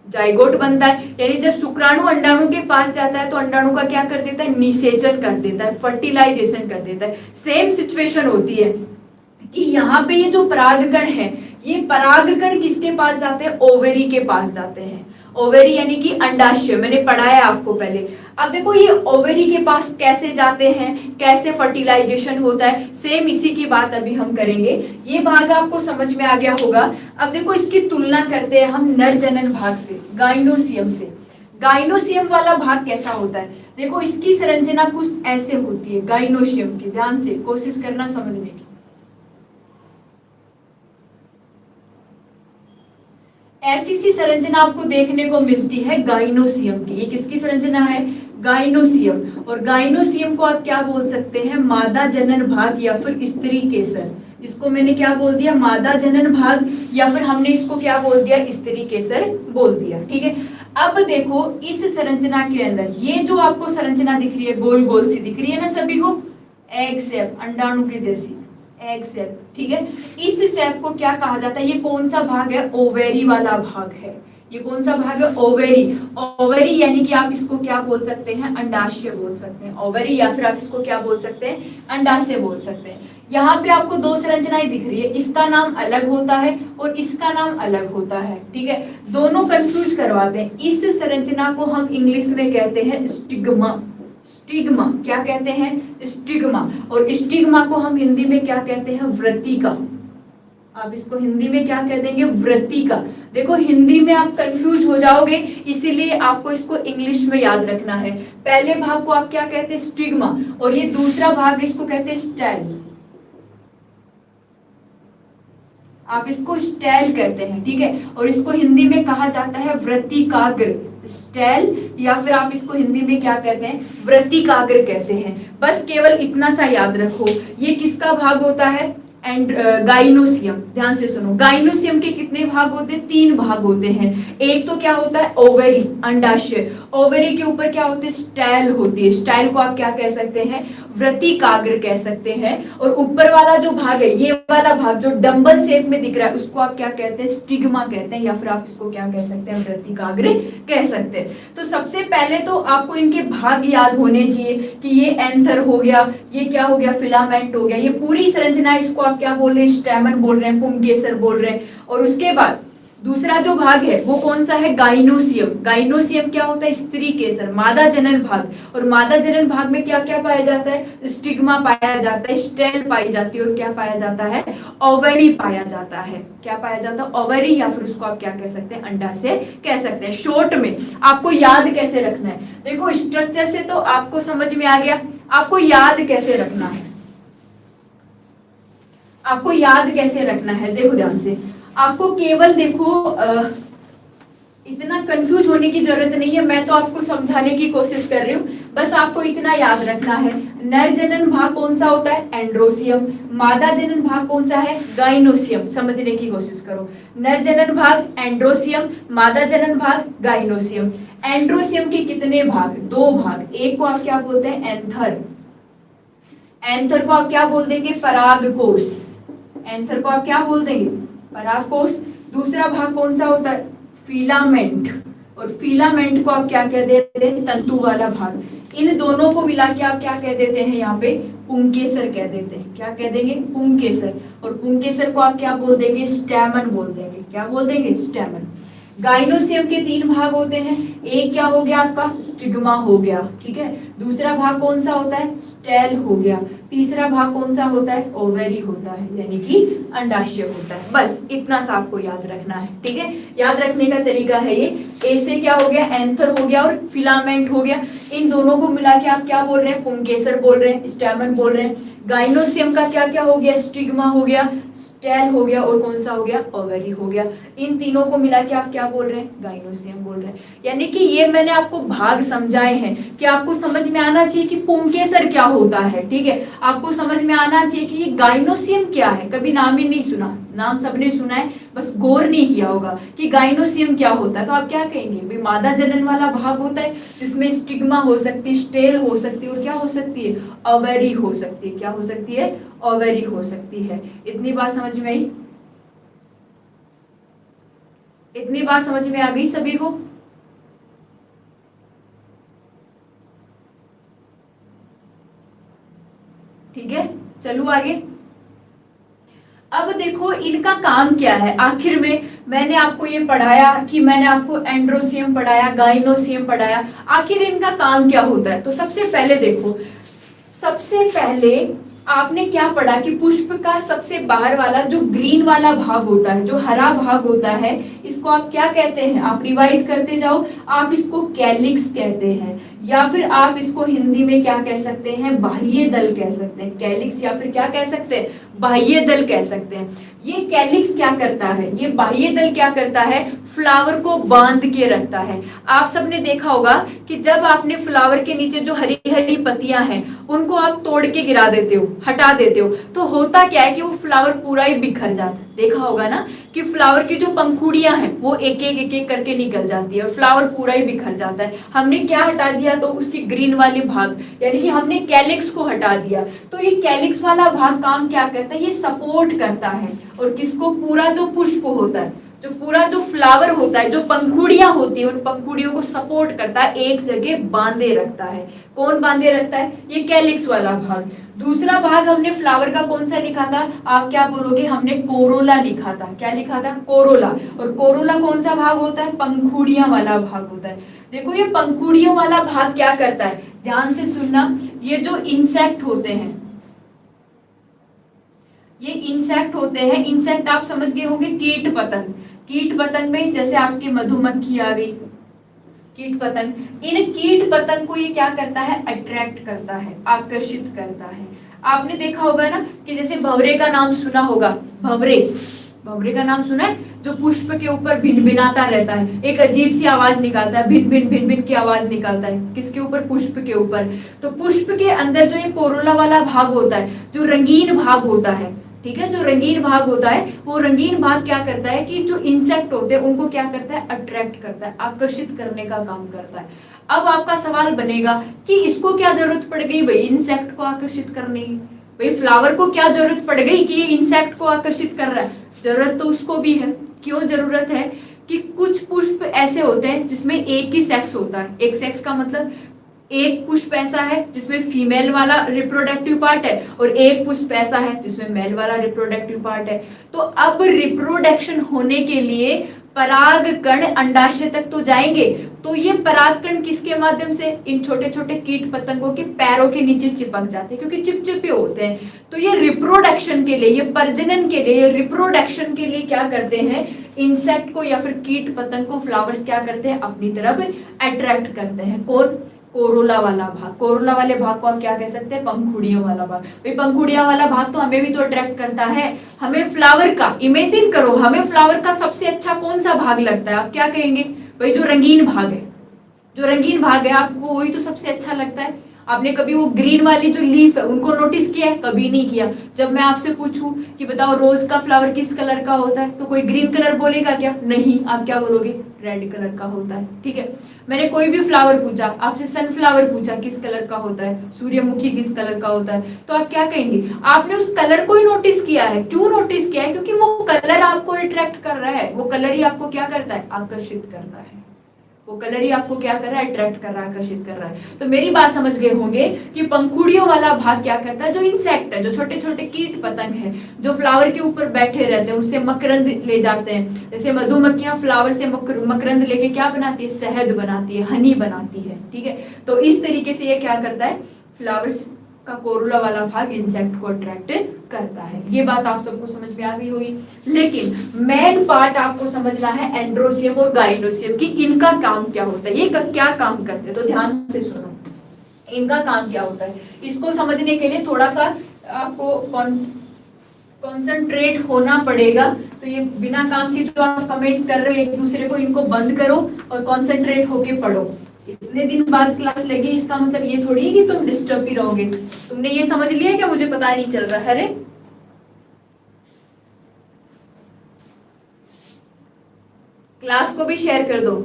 Speaker 1: जाइगोट बनता है। यानी जब शुक्राणु अंडाणु के पास जाता है, तो अंडाणु का क्या कर देता है? निषेचन कर देता है, फर्टिलाइजेशन कर देता है। सेम सिचुएशन होती है कि यहाँ पे ये जो परागकण है, ये परागकण किसके पास जाते हैं? ओवेरी के पास जाते हैं। ओवेरी यानी कि अंडाशय, मैंने पढ़ाया आपको पहले। अब देखो ये ओवेरी के पास कैसे जाते हैं, कैसे फर्टिलाइजेशन होता है, सेम इसी की बात अभी हम करेंगे। ये भाग आपको समझ में आ गया होगा। अब देखो इसकी तुलना करते हैं हम नर जनन भाग से, गाइनोसियम से। गाइनोसियम वाला भाग कैसा होता है? देखो इसकी संरचना कुछ ऐसे होती है गाइनोसियम की, ध्यान से कोशिश करना समझने की। ऐसी सी संरचना आपको देखने को मिलती है गाइनोसियम की। ये किसकी संरचना है? गाइनोसियम। और गाइनोसियम को आप क्या बोल सकते हैं? मादा जनन भाग या फिर स्त्री केसर। इसको मैंने क्या बोल दिया? मादा जनन भाग, या फिर हमने इसको क्या बोल दिया? स्त्री केसर बोल दिया। ठीक है, अब देखो इस संरचना के अंदर ये जो आपको संरचना दिख रही है, गोल गोल सी दिख रही है ना सभी को, एग शेप, अंडाणु के जैसी एग शेप। ठीक है, इस शेप को क्या कहा जाता है? ये कौन सा भाग है? ओवेरी वाला भाग है। ये कौन सा भाग है? ओवेरी। ओवेरी यानी कि आप इसको क्या बोल सकते हैं? अंडाशय बोल सकते हैं। ओवेरी, या फिर आप इसको क्या बोल सकते हैं? अंडाशय बोल सकते हैं। यहाँ पे आपको दो संरचनाएं दिख रही है, इसका नाम अलग होता है और इसका नाम अलग होता है। ठीक है, दोनों कंफ्यूज करवाते हैं। इस संरचना को हम इंग्लिश में कहते हैं स्टिग्मा। स्टिग्मा क्या कहते हैं? स्टिग्मा। और स्टिग्मा को हम हिंदी में क्या कहते हैं? व्रतिका। आप इसको हिंदी में क्या कह देंगे? व्रतिका। देखो हिंदी में आप कंफ्यूज हो जाओगे, इसीलिए आपको इसको इंग्लिश में याद रखना है। पहले भाग को आप क्या कहते हैं? स्टिग्मा। और ये दूसरा भाग इसको कहते हैं स्टाइल। आप इसको स्टाइल कहते हैं। ठीक है, और इसको हिंदी में कहा जाता है व्रतिकाग्र। स्टाइल, या फिर आप इसको हिंदी में क्या कहते हैं? व्रतिकाग्र कहते हैं। बस केवल इतना सा याद रखो। ये किसका भाग होता है? And gynoecium. ध्यान से सुनो, गाइनोसियम के कितने भाग होते हैं? 3 भाग होते हैं। एक तो क्या होता है? ओवेरी, अंडाशय। ओवेरी के ऊपर क्या होते हैं? स्टाइल होती है। स्टाइल को आप क्या कह सकते हैं? व्रतिकाग्र कह सकते हैं। और ऊपर वाला जो भाग है, ये वाला भाग जो डंबल शेप में दिख रहा है, उसको आप क्या कहते हैं? स्टिग्मा कहते हैं, या फिर आप इसको क्या कह सकते हैं? व्रतिकाग्र कह सकते हैं। तो सबसे पहले तो आपको इनके भाग याद होने चाहिए कि ये एंथर हो गया, ये क्या हो गया? फिलामेंट हो गया। ये पूरी संरचना, इसको आप क्या बोल रहे हैं? स्टैमन बोल रहे हैं, पुंकेसर बोल रहे हैं। और उसके बाद दूसरा जो भाग है वो कौन सा है? गाइनोसियम। गाइनोसियम क्या होता है? स्त्री केसर, मादा जनन भाग। और मादा जनन भाग में क्या क्या पाया जाता है? स्टिग्मा पाया जाता है, स्टेल पाई जाती है, और क्या पाया जाता है? ओवेरी पाया जाता है। क्या पाया जाता है? ओवेरी, या फिर उसको आप क्या कह सकते हैं? अंडाशय कह सकते हैं। शॉर्ट में आपको याद कैसे रखना है? देखो स्ट्रक्चर से तो आपको समझ में आ गया, आपको याद कैसे रखना है? आपको याद कैसे रखना है? देखो ध्यान से, आपको केवल देखो इतना कंफ्यूज होने की जरूरत नहीं है, मैं तो आपको समझाने की कोशिश कर रही हूँ। बस आपको इतना याद रखना है, नर जनन भाग कौन सा होता है? एंड्रोसियम। मादा जनन भाग कौन सा है? गाइनोसियम। समझने की कोशिश करो, नर जनन भाग एंड्रोसियम, मादा जनन भाग गाइनोसियम। एंड्रोसियम के कितने भाग? 2 भाग। एक को आप क्या बोलते हैं? एंथर। एंथर को आप क्या बोल देंगे? परागकोश। एंथर को आप क्या बोल देंगे? परागकोश। दूसरा भाग कौन सा होता है? फिलामेंट। और फिलामेंट को आप क्या कह देते हैं? तंतु वाला भाग। इन दोनों को मिला के आप क्या कह देते हैं? यहाँ पे पुंकेसर कह देते हैं। क्या कह देंगे? पुंकेसर। और पुंकेसर को आप क्या बोल देंगे? स्टैमन बोल देंगे। क्या बोल देंगे? स्टैमन। गाइनोसियम के 3 भाग होते हैं। एक क्या हो गया आपका? स्टिग्मा हो गया। ठीक है, दूसरा भाग कौन सा होता है? स्टेल हो गया। तीसरा भाग कौन सा होता है? ओवेरी होता है, यानी कि अंडाशय होता है। बस इतना सा आपको याद रखना है। ठीक है, याद रखने का तरीका है ये। ए से क्या हो गया? एंथर हो गया और फिलामेंट हो गया। इन दोनों को मिला के आप क्या बोल रहे हैं? पुंकेसर बोल रहे हैं, स्टैमन बोल रहे हैं। गाइनोसियम का क्या क्या हो गया? स्टिग्मा हो गया, स्टेल हो गया, और कौन सा हो गया? ओवेरी हो गया। इन तीनों को मिला के आप क्या बोल रहे हैं? गाइनोसियम बोल रहे हैं। यानी कि ये मैंने आपको भाग समझाए हैं कि आपको समझ में आना चाहिए कि पुंकेसर क्या होता है। ठीक है, आपको समझ में आना चाहिए कि ये गाइनोसियम क्या है। कभी नाम ही नहीं सुना, नाम सबने सुना है, बस गौर नहीं किया होगा कि गाइनोसियम क्या होता है। तो आप क्या कहेंगे? भाई मादा जनन वाला भाग होता है जिसमें स्टिग्मा हो सकती है, स्टेल हो सकती है, और क्या हो सकती है? ओवेरी हो सकती है। क्या हो सकती है? ओवेरी हो सकती है। इतनी बात समझ में आई? इतनी बात समझ में आ गई सभी को? ठीक है, चलो आगे। अब देखो इनका काम क्या है। आखिर में मैंने आपको ये पढ़ाया कि मैंने आपको एंड्रोसियम पढ़ाया, गाइनोसियम पढ़ाया, आखिर इनका काम क्या होता है। तो सबसे पहले देखो, सबसे पहले आपने क्या पढ़ा कि पुष्प का सबसे बाहर वाला जो ग्रीन वाला भाग होता है, जो हरा भाग होता है, इसको आप क्या कहते हैं? आप रिवाइज करते जाओ। आप इसको कैलिक्स कहते हैं, या फिर आप इसको हिंदी में क्या कह सकते हैं? बाह्य दल कह सकते हैं। कैलिक्स या फिर क्या कह सकते हैं? बाह्य दल कह सकते हैं। ये कैलिक्स क्या करता है? ये बाह्य दल क्या करता है? फ्लावर को बांध के रखता है। आप सबने देखा होगा कि जब आपने फ्लावर के नीचे जो हरी हरी पत्तियां हैं उनको आप तोड़ के गिरा देते हो, हटा देते हो, तो होता क्या है कि वो फ्लावर पूरा ही बिखर जाता है। देखा होगा ना कि फ्लावर की जो पंखुड़ियां हैं वो एक एक करके निकल जाती है और फ्लावर पूरा ही बिखर जाता है। हमने क्या हटा दिया? तो उसकी ग्रीन वाली भाग, यानी कि हमने कैलिक्स को हटा दिया। तो ये कैलिक्स वाला भाग काम क्या करता है? ये सपोर्ट करता है। और किसको? पूरा जो पुष्प होता है, जो पूरा जो फ्लावर होता है, जो पंखुड़ियां होती है, उन पंखुड़ियों को सपोर्ट करता है, एक जगह बांधे रखता है। कौन बांधे रखता है? ये कैलिक्स वाला भाग। दूसरा भाग हमने फ्लावर का कौन सा लिखा था? आप क्या बोलोगे? हमने कोरोला लिखा था। क्या लिखा था? कोरोला। और कोरोला कौन सा भाग होता है? पंखुड़ियां वाला भाग होता है। देखो ये पंखुड़ियों वाला भाग क्या करता है, ध्यान से सुनना। ये जो इंसेक्ट होते हैं, ये इंसेक्ट होते हैं। इंसेक्ट आप समझ गए होंगे, कीट पतंग। कीट पतंग में जैसे आपकी मधुमक्खी आ गई, कीट पतंग, इन कीट पतंग को ये क्या करता है? अट्रैक्ट करता है, आकर्षित करता है। आपने देखा होगा ना कि जैसे भंवरे का नाम सुना होगा। भंवरे, भंवरे का नाम सुना है? जो पुष्प के ऊपर भिनभिनाता रहता है, एक अजीब सी आवाज निकालता है, भिन भिन भिन भिन की आवाज निकालता है। किसके ऊपर? पुष्प के ऊपर। तो पुष्प के अंदर जो ये कोरोला वाला भाग होता है, जो रंगीन भाग होता है, ठीक है, जो रंगीन भाग होता है, वो रंगीन भाग क्या करता है कि जो इंसेक्ट होते हैं उनको क्या करता है? अट्रैक्ट करता है, आकर्षित करने का काम करता है। अब आपका सवाल बनेगा कि इसको क्या जरूरत पड़ गई भाई इंसेक्ट को आकर्षित करने की? भाई फ्लावर को क्या जरूरत पड़ गई कि ये इंसेक्ट को आकर्षित कर रहा है? जरूरत तो उसको भी है। क्यों जरूरत है? कि कुछ पुष्प ऐसे होते हैं जिसमें एक ही सेक्स होता है। एक सेक्स का मतलब एक पुष्प ऐसा है जिसमें फीमेल वाला रिप्रोडक्टिव पार्ट है और एक पुष्प ऐसा है जिसमें मेल वाला रिप्रोडक्टिव पार्ट है। तो अब रिप्रोडक्शन होने के लिए पराग कण अंडाशय तक तो जाएंगे, तो ये पराग कण किसके माध्यम से? इन छोटे छोटे कीट पतंगों के पैरों के नीचे चिपक जाते हैं, क्योंकि चिपचिपे होते हैं। तो ये रिप्रोडक्शन के लिए, ये प्रजनन के लिए, ये रिप्रोडक्शन के लिए क्या करते हैं? इंसेक्ट को या फिर कीट पतंग को फ्लावर्स क्या करते हैं? अपनी तरफ अट्रैक्ट करते हैं। कौन? कोरोला वाला भाग। कोरोला वाले भाग को आप क्या कह सकते हैं? पंखुड़ियों वाला भाग। भाई पंखुड़ियों वाला भाग तो हमें भी तो अट्रैक्ट करता है। हमें फ्लावर का, इमेजिन करो, हमें फ्लावर का सबसे अच्छा कौन सा भाग लगता है? आप क्या कहेंगे? भाई जो रंगीन भाग है, जो रंगीन भाग है आपको वही तो सबसे अच्छा लगता है। आपने कभी वो ग्रीन वाली जो लीफ है उनको नोटिस किया है? कभी नहीं किया। जब मैं आपसे पूछूं कि बताओ रोज का फ्लावर किस कलर का होता है, तो कोई ग्रीन कलर बोलेगा क्या? नहीं। आप क्या बोलोगे? रेड कलर का होता है। ठीक है, मैंने कोई भी फ्लावर पूछा आपसे, सनफ्लावर पूछा किस कलर का होता है, सूर्यमुखी किस कलर का होता है, तो आप क्या कहेंगे? आपने उस कलर को ही नोटिस किया है। क्यों नोटिस किया है? क्योंकि वो कलर आपको अट्रैक्ट कर रहा है। वो कलर ही आपको क्या करता है? आकर्षित करता है। वो कलर ही आपको क्या कर रहा है? अट्रैक्ट कर रहा है, आकर्षित कर रहा है। तो मेरी बात समझ गए होंगे कि पंखुड़ियों वाला भाग क्या करता है? जो इंसेक्ट है, जो छोटे छोटे कीट पतंग है, जो फ्लावर के ऊपर बैठे रहते हैं, उससे मकरंद ले जाते हैं। जैसे मधुमक्खियां फ्लावर से मकरंद लेके क्या बनाती है? शहद बनाती है, हनी बनाती है। ठीक है, तो इस तरीके से ये क्या करता है? फ्लावर्स का कोरोला वाला भाग इंसेक्ट को अट्रैक्ट करता है। ये बात आप सबको समझ में आ गई होगी। लेकिन मेन पार्ट आपको समझना है एंड्रोसियम और गाइनोसियम की, इनका काम क्या होता है, ये क्या काम करते हैं। तो ध्यान से सुनो, इनका काम क्या होता है। इसको समझने के लिए थोड़ा सा आपको कॉन्सेंट्रेट होना पड़ेगा। तो ये बिना काम के जो आप कमेंट्स कर रहे हो एक दूसरे को, इनको बंद करो और कॉन्सेंट्रेट होके पढ़ो। इतने दिन बाद क्लास लगी, इसका मतलब ये थोड़ी है कि तुम डिस्टर्ब ही रहोगे। तुमने ये समझ लिया क्या? मुझे पता नहीं चल रहा है। अरे क्लास को भी शेयर कर दो।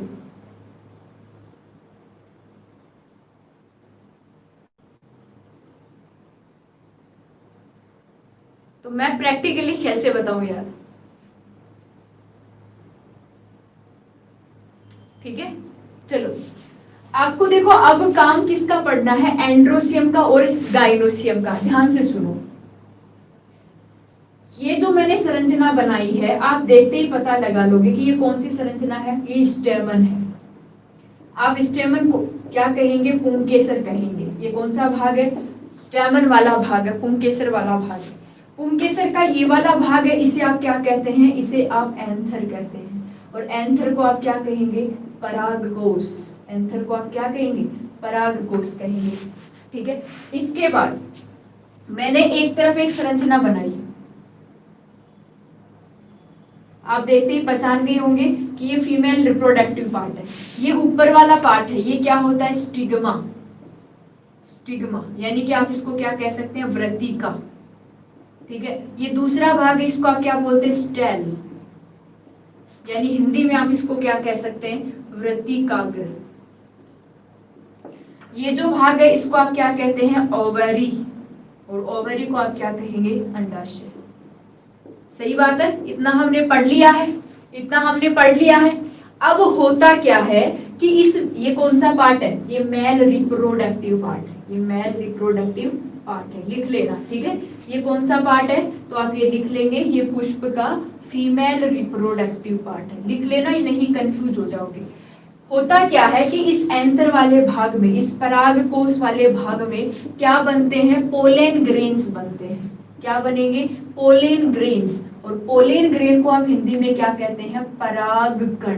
Speaker 1: तो मैं प्रैक्टिकली कैसे बताऊं यार? ठीक है, चलो आपको देखो अब काम किसका पढ़ना है? एंड्रोसियम का और गाइनोसियम का। ध्यान से सुनो, ये जो मैंने संरचना बनाई है आप देखते ही पता लगा लोगे कि ये कौन सी संरचना है। ये स्टेमन है। आप स्टेमन को क्या कहेंगे? पुंकेसर कहेंगे। ये कौन सा भाग है? स्टैमन वाला भाग है, पुंकेसर वाला भाग है। पुंकेसर का ये वाला भाग है, इसे आप क्या कहते हैं, इसे आप एंथर कहते हैं। और एंथर को आप क्या कहेंगे, परागकोश। एंथर को आप क्या कहेंगे, परागकोश कहेंगे। ठीक है, इसके बाद मैंने एक तरफ एक संरचना बनाई, आप देखते ही पहचान गए होंगे कि ये फीमेल रिप्रोडक्टिव पार्ट है। ये ऊपर वाला पार्ट है, ये क्या होता है, स्टिग्मा। स्टिग्मा यानी कि आप इसको क्या कह सकते हैं, व्रतिका। ठीक है, ये दूसरा भाग है, इसको आप क्या बोलते हैं, स्टेल, यानी हिंदी में आप इसको क्या कह सकते हैं, व्रतिकाग्र। ये जो भाग है इसको आप क्या कहते हैं, ओवरी। और ओवरी को आप क्या कहेंगे, अंडाशय। सही बात है, इतना हमने पढ़ लिया है, इतना हमने पढ़ लिया है। अब होता क्या है कि ये कौन सा पार्ट है, ये मेल रिप्रोडक्टिव पार्ट है, ये मेल रिप्रोडक्टिव पार्ट है, लिख लेना। ठीक है, ये कौन सा पार्ट है, तो आप ये लिख लेंगे, ये पुष्प का फीमेल रिप्रोडक्टिव पार्ट है, लिख लेना, ये नहीं कंफ्यूज हो जाओगे। होता क्या है कि इस एंथर वाले भाग में, इस परागकोश वाले भाग में क्या बनते हैं, पोलेन ग्रेन्स बनते हैं। क्या बनेंगे, पोलेन ग्रेन्स। और पोलेन ग्रेन को आप हिंदी में क्या कहते हैं, परागकण।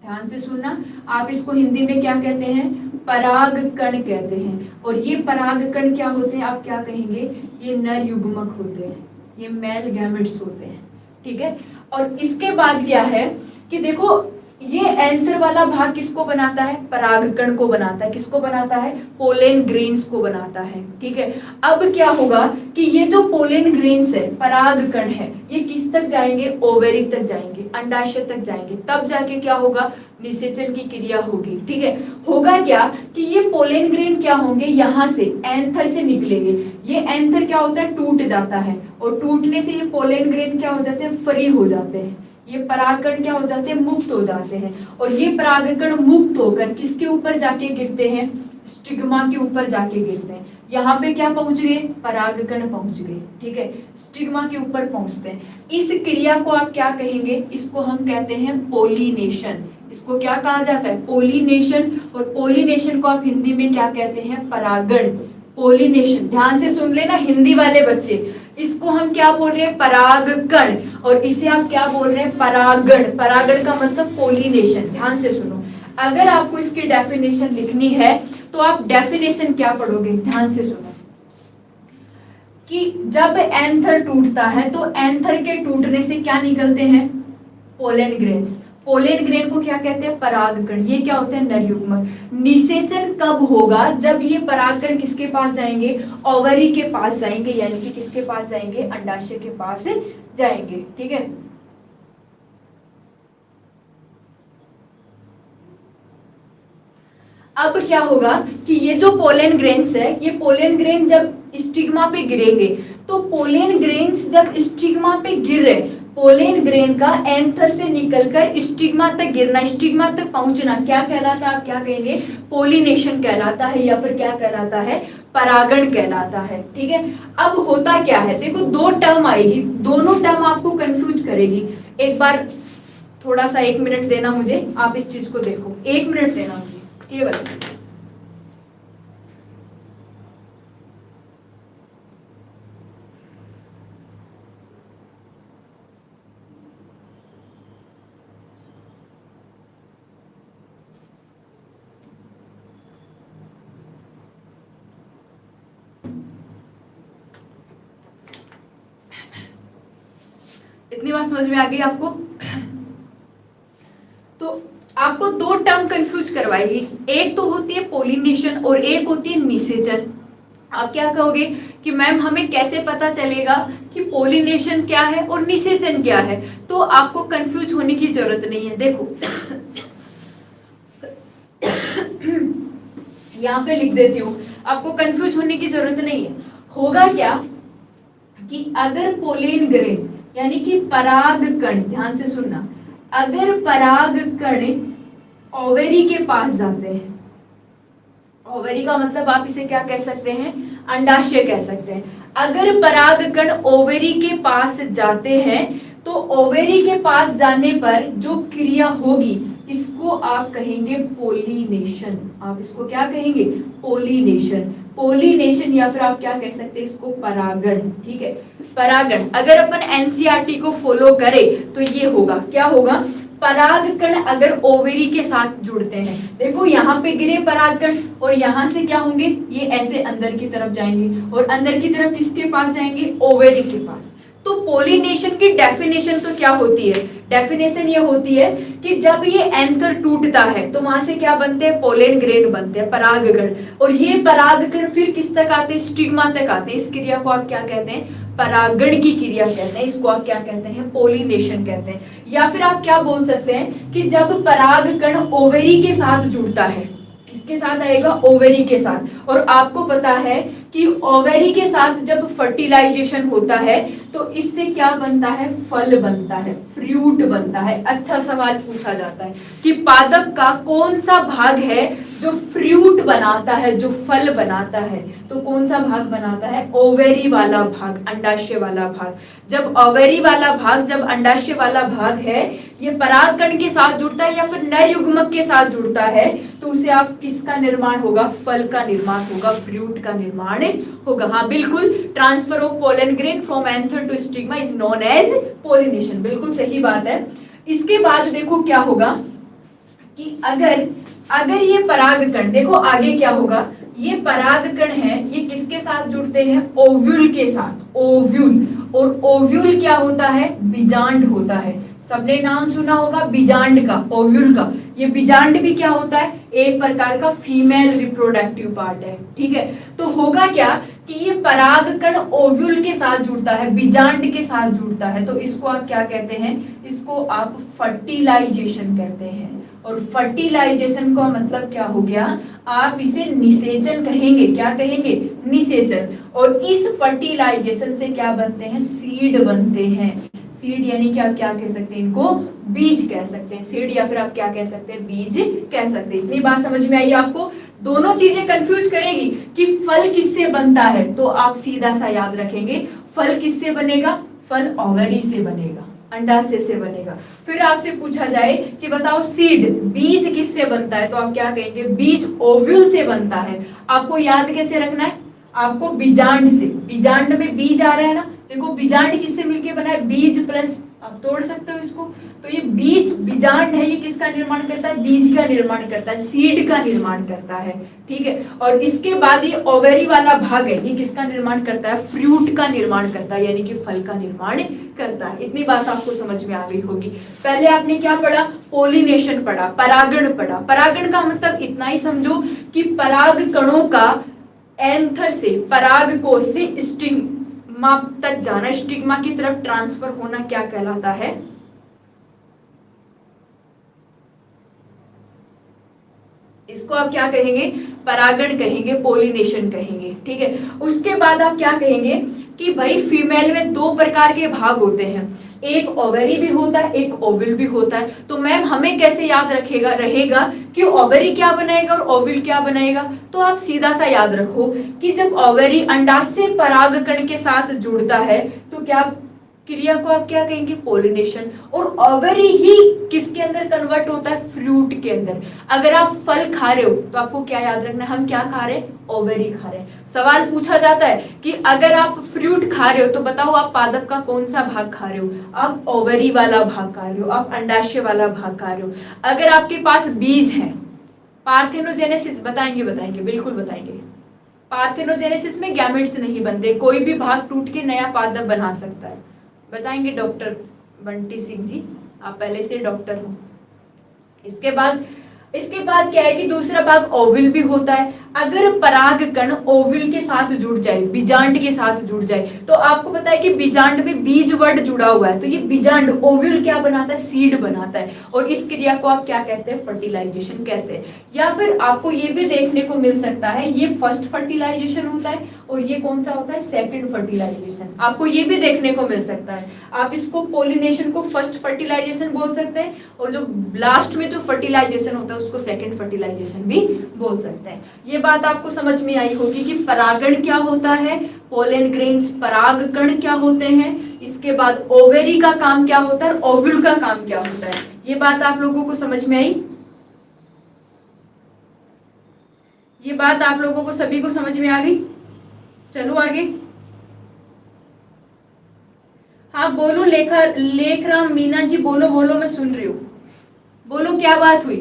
Speaker 1: ध्यान से सुनना, आप इसको हिंदी में क्या कहते हैं, परागकण कहते हैं। और ये परागकण क्या होते हैं, आप क्या कहेंगे, ये नर युग्मक होते हैं, ये मेल गैमेट्स होते हैं। ठीक है, और इसके बाद क्या है कि देखो, ये एंथर वाला भाग किसको बनाता है, परागकण को बनाता है। किसको बनाता है, पोलेन ग्रेन्स को बनाता है। ठीक है, अब क्या होगा कि ये जो पोलेन ग्रेन्स है, परागकण है, ये किस तक जाएंगे, ओवेरी तक जाएंगे, अंडाशय तक जाएंगे, तब जाके क्या होगा, निषेचन की क्रिया होगी। ठीक है, होगा क्या कि ये पोलेन ग्रेन क्या होंगे, यहाँ से एंथर से निकलेंगे। ये एंथर क्या होता है, टूट जाता है, और टूटने से ये पोलेन ग्रेन क्या हो जाते हैं, फ्री हो जाते हैं। ये परागकण क्या हो जाते हैं, मुक्त हो जाते हैं। और ये परागकण मुक्त होकर किसके ऊपर जाके गिरते हैं, स्टिग्मा के ऊपर जाके गिरते हैं। यहाँ पे क्या पहुंच गए, परागकण पहुंच गए। ठीक है, स्टिग्मा के ऊपर पहुंचते हैं। इस क्रिया को आप क्या कहेंगे, इसको हम कहते हैं पोलिनेशन। इसको क्या कहा जाता है, पोलिनेशन। और पोलिनेशन को आप हिंदी में क्या कहते हैं, परागण। पोलिनेशन, ध्यान से सुन लेना हिंदी वाले बच्चे, इसको हम क्या बोल रहे हैं, परागकण। और इसे आप क्या बोल रहे हैं, परागण। परागण का मतलब पोलिनेशन। ध्यान से सुनो, अगर आपको इसकी डेफिनेशन लिखनी है तो आप डेफिनेशन क्या पढ़ोगे, ध्यान से सुनो, कि जब एंथर टूटता है तो एंथर के टूटने से क्या निकलते हैं, पोलेन ग्रेन्स। पोलेन ग्रेन को क्या कहते हैं, परागकण। ये क्या होते हैं, नर युग्मक। निषेचन कब होगा, जब ये परागकण किसके पास जाएंगे, ओवरी के पास जाएंगे, यानी कि किसके पास जाएंगे, अंडाशय के पास जाएंगे। ठीक है, अब क्या होगा कि ये जो पोलेन ग्रेन्स है, ये पोलेन ग्रेन जब स्टिग्मा पे गिरेंगे, तो पोलेन ग्रेन्स जब स्टिग्मा पे गिर रहे, पोलेन ग्रेन का एंथर से निकलकर स्टिग्मा तक गिरना, स्टिग्मा तक पहुंचना क्या कहलाता है, आप क्या कहेंगे, पोलिनेशन कहलाता है, या फिर क्या कहलाता है, परागण कहलाता है। ठीक है, अब होता क्या है, देखो दो टर्म आएगी, दोनों टर्म आपको कंफ्यूज करेगी। एक बार थोड़ा सा 1 मिनट देना मुझे, आप इस चीज को देखो, 1 मिनट देना मुझे केवल। इतनी बात समझ में आ गई आपको? तो आपको दो टर्म कंफ्यूज करवाएगी, एक तो होती है पोलिनेशन और एक होती है निषेचन। आप क्या कहोगे कि मैम हमें कैसे पता चलेगा कि पोलिनेशन क्या है और निषेचन क्या है? तो आपको कंफ्यूज होने की जरूरत नहीं है। देखो यहाँ पे लिख देती हूँ, आपको कंफ्यूज होने की जरूरत नहीं है। होगा क्या कि अगर पोलेन ग्रेन यानी कि परागकण, ध्यान से सुनना, अगर परागकण ओवेरी के पास जाते हैं, ओवेरी का मतलब आप इसे क्या कह सकते हैं, अंडाशय कह सकते हैं। अगर परागकण ओवेरी के पास जाते हैं तो ओवेरी के पास जाने पर जो क्रिया होगी इसको आप कहेंगे पोलिनेशन। आप इसको क्या कहेंगे? पोलिनेशन। पोलिनेशन या फिर आप क्या कह सकते हैं इसको? परागण। ठीक है, परागण। अगर अपन एनसीईआरटी को फॉलो करें तो ये होगा, क्या होगा? परागकण अगर ओवेरी के साथ जुड़ते हैं, देखो यहाँ पे गिरे परागकण और यहाँ से क्या होंगे? ये ऐसे अंदर की तरफ जाएंगे और अंदर की तरफ किसके पास जाएंगे? ओवेरी के पास। तो पोलिनेशन की डेफिनेशन तो क्या होती है? डेफिनेशन ये होती है कि जब ये एंथर टूटता है तो वहां से क्या बनते हैं? पोलन ग्रेन बनते हैं, परागकण। और ये परागकण फिर किस तक आते हैं? स्टिग्मा तक आते हैं। इस क्रिया को आप क्या कहते हैं? परागण की क्रिया कहते हैं। इसको आप क्या कहते हैं? पोलिनेशन कहते हैं। या फिर आप क्या बोल सकते हैं कि जब परागकण ओवेरी के साथ जुड़ता है, किसके साथ आएगा? ओवेरी के साथ। और आपको पता है कि ओवेरी के साथ जब फर्टिलाइजेशन होता है तो इससे क्या बनता है? फल बनता है, फ्रूट बनता है। अच्छा सवाल पूछा जाता है कि पादप का कौन सा भाग है जो फ्रूट बनाता है, जो फल बनाता है? तो कौन सा भाग बनाता है? ओवेरी वाला भाग, अंडाशय वाला भाग। जब ओवेरी वाला भाग, जब अंडाशय वाला भाग है, ये परागकण के साथ जुड़ता है या फिर नर युग्मक के साथ जुड़ता है तो उसे आप किसका निर्माण होगा? फल का निर्माण होगा, फ्रूट का निर्माण होगा। हाँ बिल्कुल, transfer of pollen grain from anther to stigma is known as pollination. बिल्कुल सही बात है। इसके बाद देखो क्या होगा कि अगर ये परागकण, देखो आगे क्या होगा? ये परागकण है, ये किसके साथ जुड़ते हैं? ओव्यूल के साथ, ओव्यूल। और ओव्यूल क्या होता है? बीजांड होता है। सबने नाम सुना होगा बीजांड का, ओव्यूल का। ये बीजांड भी क्या होता है? एक प्रकार का फीमेल रिप्रोडक्टिव पार्ट है। ठीक है, तो होगा क्या कि ये परागकण ओव्यूल के साथ जुड़ता है, बीजांड के साथ जुड़ता है, तो इसको आप क्या कहते हैं? इसको आप फर्टिलाइजेशन कहते हैं। और फर्टिलाइजेशन का मतलब क्या हो गया? आप इसे निषेचन कहेंगे। क्या कहेंगे? निषेचन। और इस फर्टिलाइजेशन से क्या बनते हैं? सीड बनते हैं। सीड यानी कि आप क्या कह सकते हैं? इनको बीज कह सकते हैं। सीड या फिर आप क्या कह सकते हैं? बीज कह सकते हैं। इतनी बात समझ में आई आपको? दोनों चीजें कंफ्यूज करेगी कि फल किससे बनता है, तो आप सीधा सा याद रखेंगे फल किससे बनेगा? फल ओवरी से बनेगा, अंडाशय से बनेगा। फिर आपसे पूछा जाए कि बताओ सीड, बीज किससे बनता है, तो आप क्या कहेंगे? बीज ओव्यूल से बनता है। आपको याद कैसे रखना है? आपको बीजांड से, बीजांड में बीज आ रहा है ना, देखो बीजांड किससे मिलके बना है? बीज प्लस, आप तोड़ सकते हो इसको, तो ये बीज, बीजांड है, ये किसका निर्माण करता है? बीज का निर्माण करता है, सीड का निर्माण करता है। ठीक है, और इसके बाद ये ओवेरी वाला भाग है, ये किसका निर्माण करता है? फ्रूट का निर्माण करता है, यानी कि फल का निर्माण करता है। इतनी बात आपको समझ में आ गई होगी। पहले आपने क्या पढ़ा? पोलिनेशन पढ़ा, परागण पढ़ा। परागण का मतलब इतना ही समझो कि पराग कणों का एंथर से, पराग कोश से स्टिग्मा तक जाना, स्टिग्मा की तरफ ट्रांसफर होना क्या कहलाता है? इसको आप क्या कहेंगे? परागण कहेंगे, पोलिनेशन कहेंगे। ठीक है, उसके बाद आप क्या कहेंगे कि भाई फीमेल में दो प्रकार के भाग होते हैं, एक ओवेरी भी होता है, एक ओविल भी होता है। तो मैम हमें कैसे याद रहेगा कि ओवेरी क्या बनाएगा और ओविल क्या बनाएगा? तो आप सीधा सा याद रखो कि जब ओवेरी अंडाशय परागकण के साथ जुड़ता है तो क्या क्रिया को आप क्या कहेंगे? पोलिनेशन। और ओवेरी ही किसके अंदर कन्वर्ट होता है? फ्रूट के अंदर। अगर आप फल खा रहे हो तो आपको क्या याद रखना है? हम क्या खा रहे हैं? ओवेरी खा रहे हैं। सवाल पूछा जाता है कि अगर आप फ्रूट खा रहे हो तो बताओ आप पादप का कौन सा भाग खा रहे हो? आप ओवेरी वाला भाग खा रहे हो, आप अंडाशय वाला भाग खा रहे हो। अगर आपके पास बीज है, पार्थेनोजेनेसिस, बताएंगे बिल्कुल बताएंगे। पार्थेनोजेनेसिस में गैमेट्स नहीं बनते, कोई भी भाग टूट के नया पादप बना सकता है। बताएंगे डॉक्टर बंटी सिंह जी, आप पहले से डॉक्टर हो। इसके बाद क्या है कि दूसरा भाग ओविल भी होता है। अगर परागकण ओविल के साथ जुड़ जाए, बीजांड के साथ जुड़ जाए, तो आपको पता है कि बीजांड में बीज वर्ड जुड़ा हुआ है, तो ये बीजांड ओविल क्या बनाता है? सीड बनाता है। और इस क्रिया को आप क्या कहते हैं? फर्टिलाइजेशन कहते हैं। या फिर आपको ये भी देखने को मिल सकता है, ये फर्स्ट फर्टिलाइजेशन होता है और ये कौन सा होता है? Second fertilisation. आपको ये भी देखने को मिल सकता है। आप इसको पोलिनेशन को फर्स्ट फर्टिलाइजेशन बोल सकते हैं और जो लास्ट में जो फर्टिलाइजेशन होता है उसको सेकंड फर्टिलाइजेशन भी बोल सकते हैं। ये बात आपको समझ में आई होगी कि परागण क्या होता है, पोलन ग्रेन्स परागकण क्या होते हैं, इसके बाद ओवेरी का काम क्या होता है और ओव्यूल का काम क्या होता है। ये बात आप लोगों को समझ में आई? ये बात आप लोगों को सभी को समझ में आ गई? चलो आगे। हाँ बोलो, लेखराम मीना जी बोलो बोलो, मैं सुन रही हूँ। बोलो क्या बात हुई?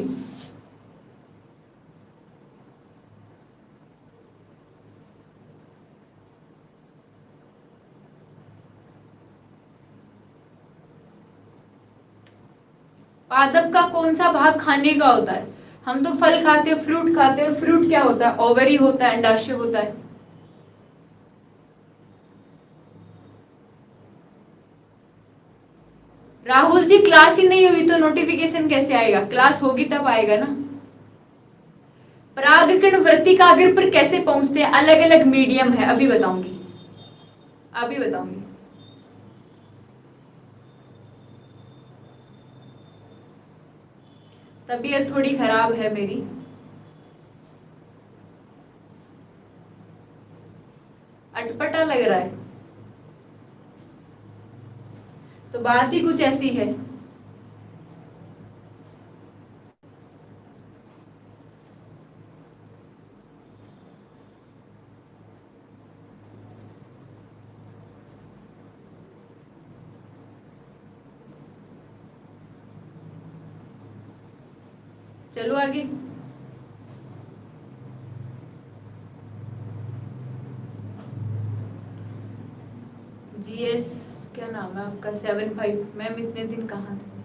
Speaker 1: पादप का कौन सा भाग खाने का होता है? हम तो फल खाते हैं, फ्रूट खाते हैं। फ्रूट क्या होता है? ओवरी होता है, अंडाशय होता है। राहुल जी क्लास ही नहीं हुई तो नोटिफिकेशन कैसे आएगा? क्लास होगी तब आएगा ना। परागकण वृत्तिकाग्र पर कैसे पहुंचते हैं? अलग अलग मीडियम है, अभी बताऊंगी, अभी बताऊंगी। तबीयत थोड़ी खराब है मेरी। अटपटा लग रहा है तो बात ही कुछ ऐसी है। चलो आगे। जीएस क्या नाम है आपका? 75। मैम इतने दिन कहाँ थे?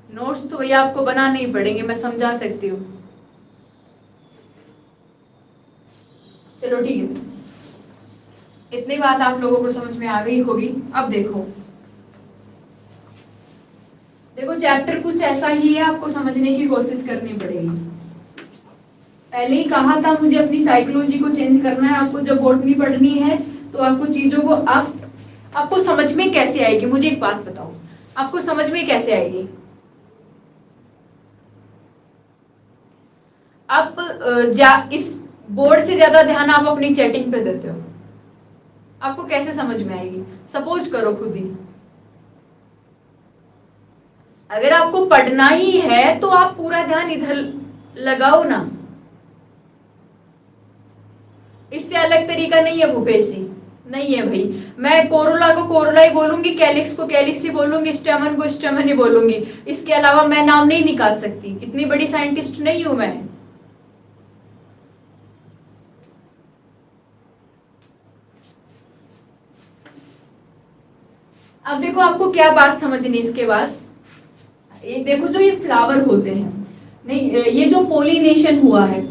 Speaker 1: नोट्स तो भैया आपको बनाने ही पड़ेंगे, मैं समझा सकती हूँ। चलो ठीक है, इतनी बात आप लोगों को समझ में आ गई होगी। अब देखो देखो चैप्टर कुछ ऐसा ही है, आपको समझने की कोशिश करनी पड़ेगी। पहले ही कहा था मुझे अपनी साइकोलॉजी को चेंज करना है। आपको जब बॉटनी पढ़नी है तो आपको चीजों को आपको समझ में कैसे आएगी? मुझे एक बात बताओ, आपको समझ में कैसे आएगी? आप इस बोर्ड से ज्यादा ध्यान आप अपनी चैटिंग पे देते हो, आपको कैसे समझ में आएगी? सपोज करो खुद ही, अगर आपको पढ़ना ही है तो आप पूरा ध्यान इधर लगाओ ना। इससे अलग तरीका नहीं है भूपेश जी, नहीं है भाई। मैं कोरोला को कोरोला ही बोलूंगी, कैलिक्स को कैलिक्स ही बोलूंगी, स्टेमन को स्टेमन ही बोलूंगी। इसके अलावा मैं नाम नहीं निकाल सकती, इतनी बड़ी साइंटिस्ट नहीं हूं मैं। अब देखो आपको क्या बात समझनी इसके बाद। ये देखो जो ये फ्लावर होते हैं, नहीं ये जो पोलिनेशन हुआ है,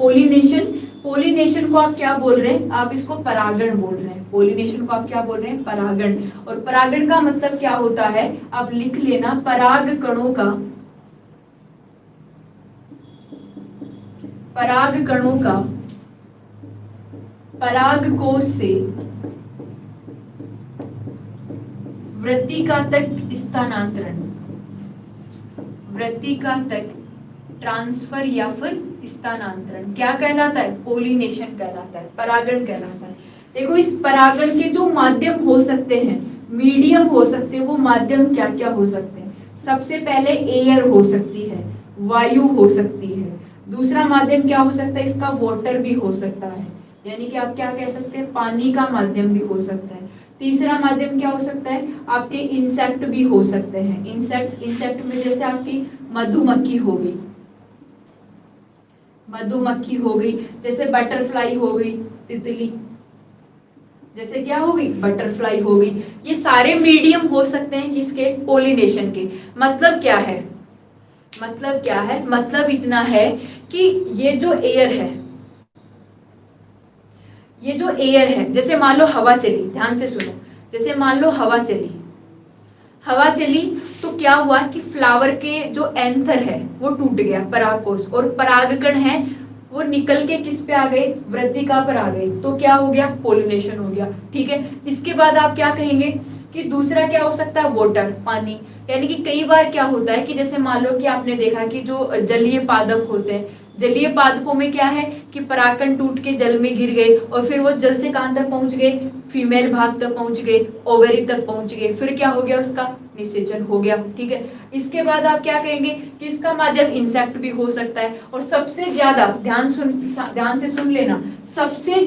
Speaker 1: पोलिनेशन को आप क्या बोल रहे हैं? आप इसको परागण बोल रहे हैं। पोलिनेशन को आप क्या बोल रहे हैं? परागण। और परागण का मतलब क्या होता है? आप लिख लेना, पराग कणों का परागकोश से वृत्तिका तक स्थानांतरण, वृत्तिका तक ट्रांसफर या फिर स्थानांतरण क्या कहलाता है? पोलिनेशन कहलाता है, परागण कहलाता है। देखो इस परागण के जो माध्यम हो सकते हैं, मीडियम हो सकते हैं, वो माध्यम क्या क्या हो सकते हैं? सबसे पहले एयर हो सकती है, वायु हो सकती है। दूसरा माध्यम क्या हो सकता है इसका? वाटर भी हो सकता है, यानी कि आप क्या कह सकते हैं? पानी का माध्यम भी हो सकता है। तीसरा माध्यम क्या हो सकता है? आपके इंसेक्ट भी हो सकते हैं। इंसेक्ट में जैसे आपकी मधुमक्खी हो गई, जैसे बटरफ्लाई हो गई, तितली, जैसे क्या हो गई? बटरफ्लाई हो गई। ये सारे मीडियम हो सकते हैं किसके? पोलिनेशन के। मतलब क्या है? मतलब इतना है कि ये जो एयर है, जैसे मान लो हवा चली, ध्यान से सुनो, जैसे मान लो हवा चली तो क्या हुआ कि फ्लावर के जो एंथर है वो टूट गया, परागकोश, और परागकण है वो निकल के किस पे आ गए? वृत्तिका पर आ गए। तो क्या हो गया? पोलिनेशन हो गया। ठीक है, इसके बाद आप क्या कहेंगे कि दूसरा क्या हो सकता है? वाटर, पानी। यानी कि कई बार क्या होता है कि जैसे मान लो कि आपने देखा कि जो जलीय पादप होते हैं, जलीय पादपों में क्या है कि परागकण टूट के जल में गिर गए और फिर वो जल से कहां तक पहुंच गए, फीमेल भाग तक पहुंच गए, ओवरी तक पहुंच गए, फिर क्या हो गया, उसका निषेचन हो गया। ठीक है, इसके बाद आप क्या कहेंगे कि इसका माध्यम इंसेक्ट भी हो सकता है। और सबसे ज्यादा ध्यान से सुन लेना, सबसे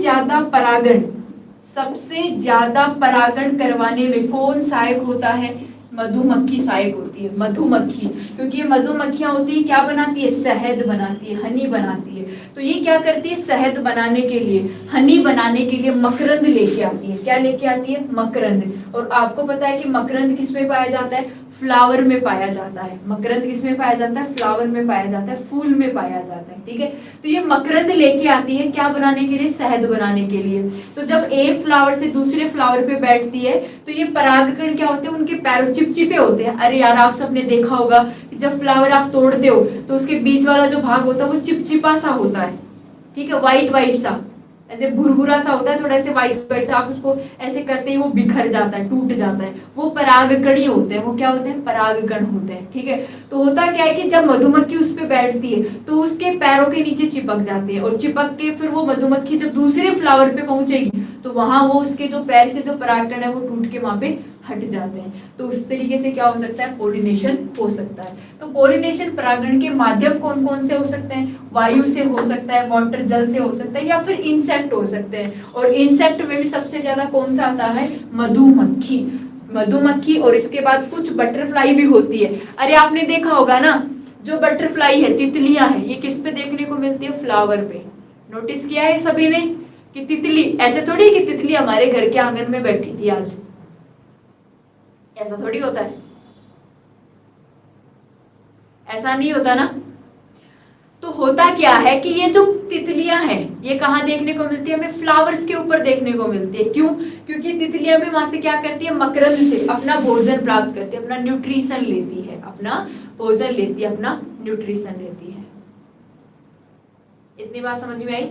Speaker 1: ज्यादा परागण करवाने में कौन सहायक होता है, मधुमक्खी सहायक होती है, मधुमक्खी। क्योंकि ये मधुमक्खियां होती है क्या बनाती है, शहद बनाती है, हनी बनाती है। तो ये क्या करती है, शहद बनाने के लिए, हनी बनाने के लिए मकरंद लेके आती है। क्या लेके आती है, मकरंद। और आपको पता है कि मकरंद किस में पाया जाता है, फ्लावर में पाया जाता है। मकरंद किस में पाया जाता है, फ्लावर में पाया जाता है, फूल में पाया जाता है। ठीक है, तो ये मकरंद लेके आती है क्या बनाने के लिए, शहद बनाने के लिए। तो जब एक फ्लावर से दूसरे फ्लावर पे बैठती है तो ये परागकण क्या होते हैं, उनके पैरों चिपचिपे होते हैं। अरे यार, आप सबने देखा होगा कि जब फ्लावर आप तोड़ते हो तो उसके बीच वाला जो भाग होता है वो चिपचिपा सा होता है। ठीक है, व्हाइट व्हाइट सा, ऐसे भुरभुरा सा होता है, थोड़ा ऐसे व्हाइट व्हाइट सा। आप उसको ऐसे करते ही वो बिखर जाता है, टूट जाता है। वो परागकण ही होते हैं, वो क्या होते हैं, परागकण होते हैं। ठीक है, तो होता क्या है कि जब मधुमक्खी उस पे बैठती है तो उसके पैरों के नीचे चिपक जाते हैं और चिपक के फिर वो मधुमक्खी जब दूसरे फ्लावर पे पहुंचेगी तो वहां वो उसके जो पैर से जो परागकण है वो टूट के वहां पे हट जाते हैं। तो उस तरीके से क्या हो सकता है, पोलिनेशन हो सकता है। तो पोलिनेशन परागण के माध्यम कौन कौन से हो सकते हैं, वायु से हो सकता है, वाटर जल से हो सकता है, या फिर इंसेक्ट हो सकते हैं। और इंसेक्ट में भी सबसे ज्यादा कौन सा आता है, मधुमक्खी। और इसके बाद कुछ बटरफ्लाई भी होती है। अरे आपने देखा होगा ना, जो बटरफ्लाई है, तितलियां हैं, ये किस पे देखने को मिलती है, फ्लावर पे। नोटिस किया है सभी ने कि तितली ऐसे थोड़ी कि तितली हमारे घर के आंगन में बैठी थी आज, ऐसा थोड़ी होता है, ऐसा नहीं होता ना। तो होता क्या है कि ये जो तितलियां हैं ये कहाँ देखने को मिलती है, हमें फ्लावर्स के ऊपर देखने को मिलती है। क्यों, क्योंकि तितलियां भी वहां से क्या करती है, मकरंद से अपना भोजन प्राप्त करती है, अपना न्यूट्रिशन लेती है, अपना भोजन लेती है, अपना न्यूट्रिशन लेती है। इतनी बात समझ में आई।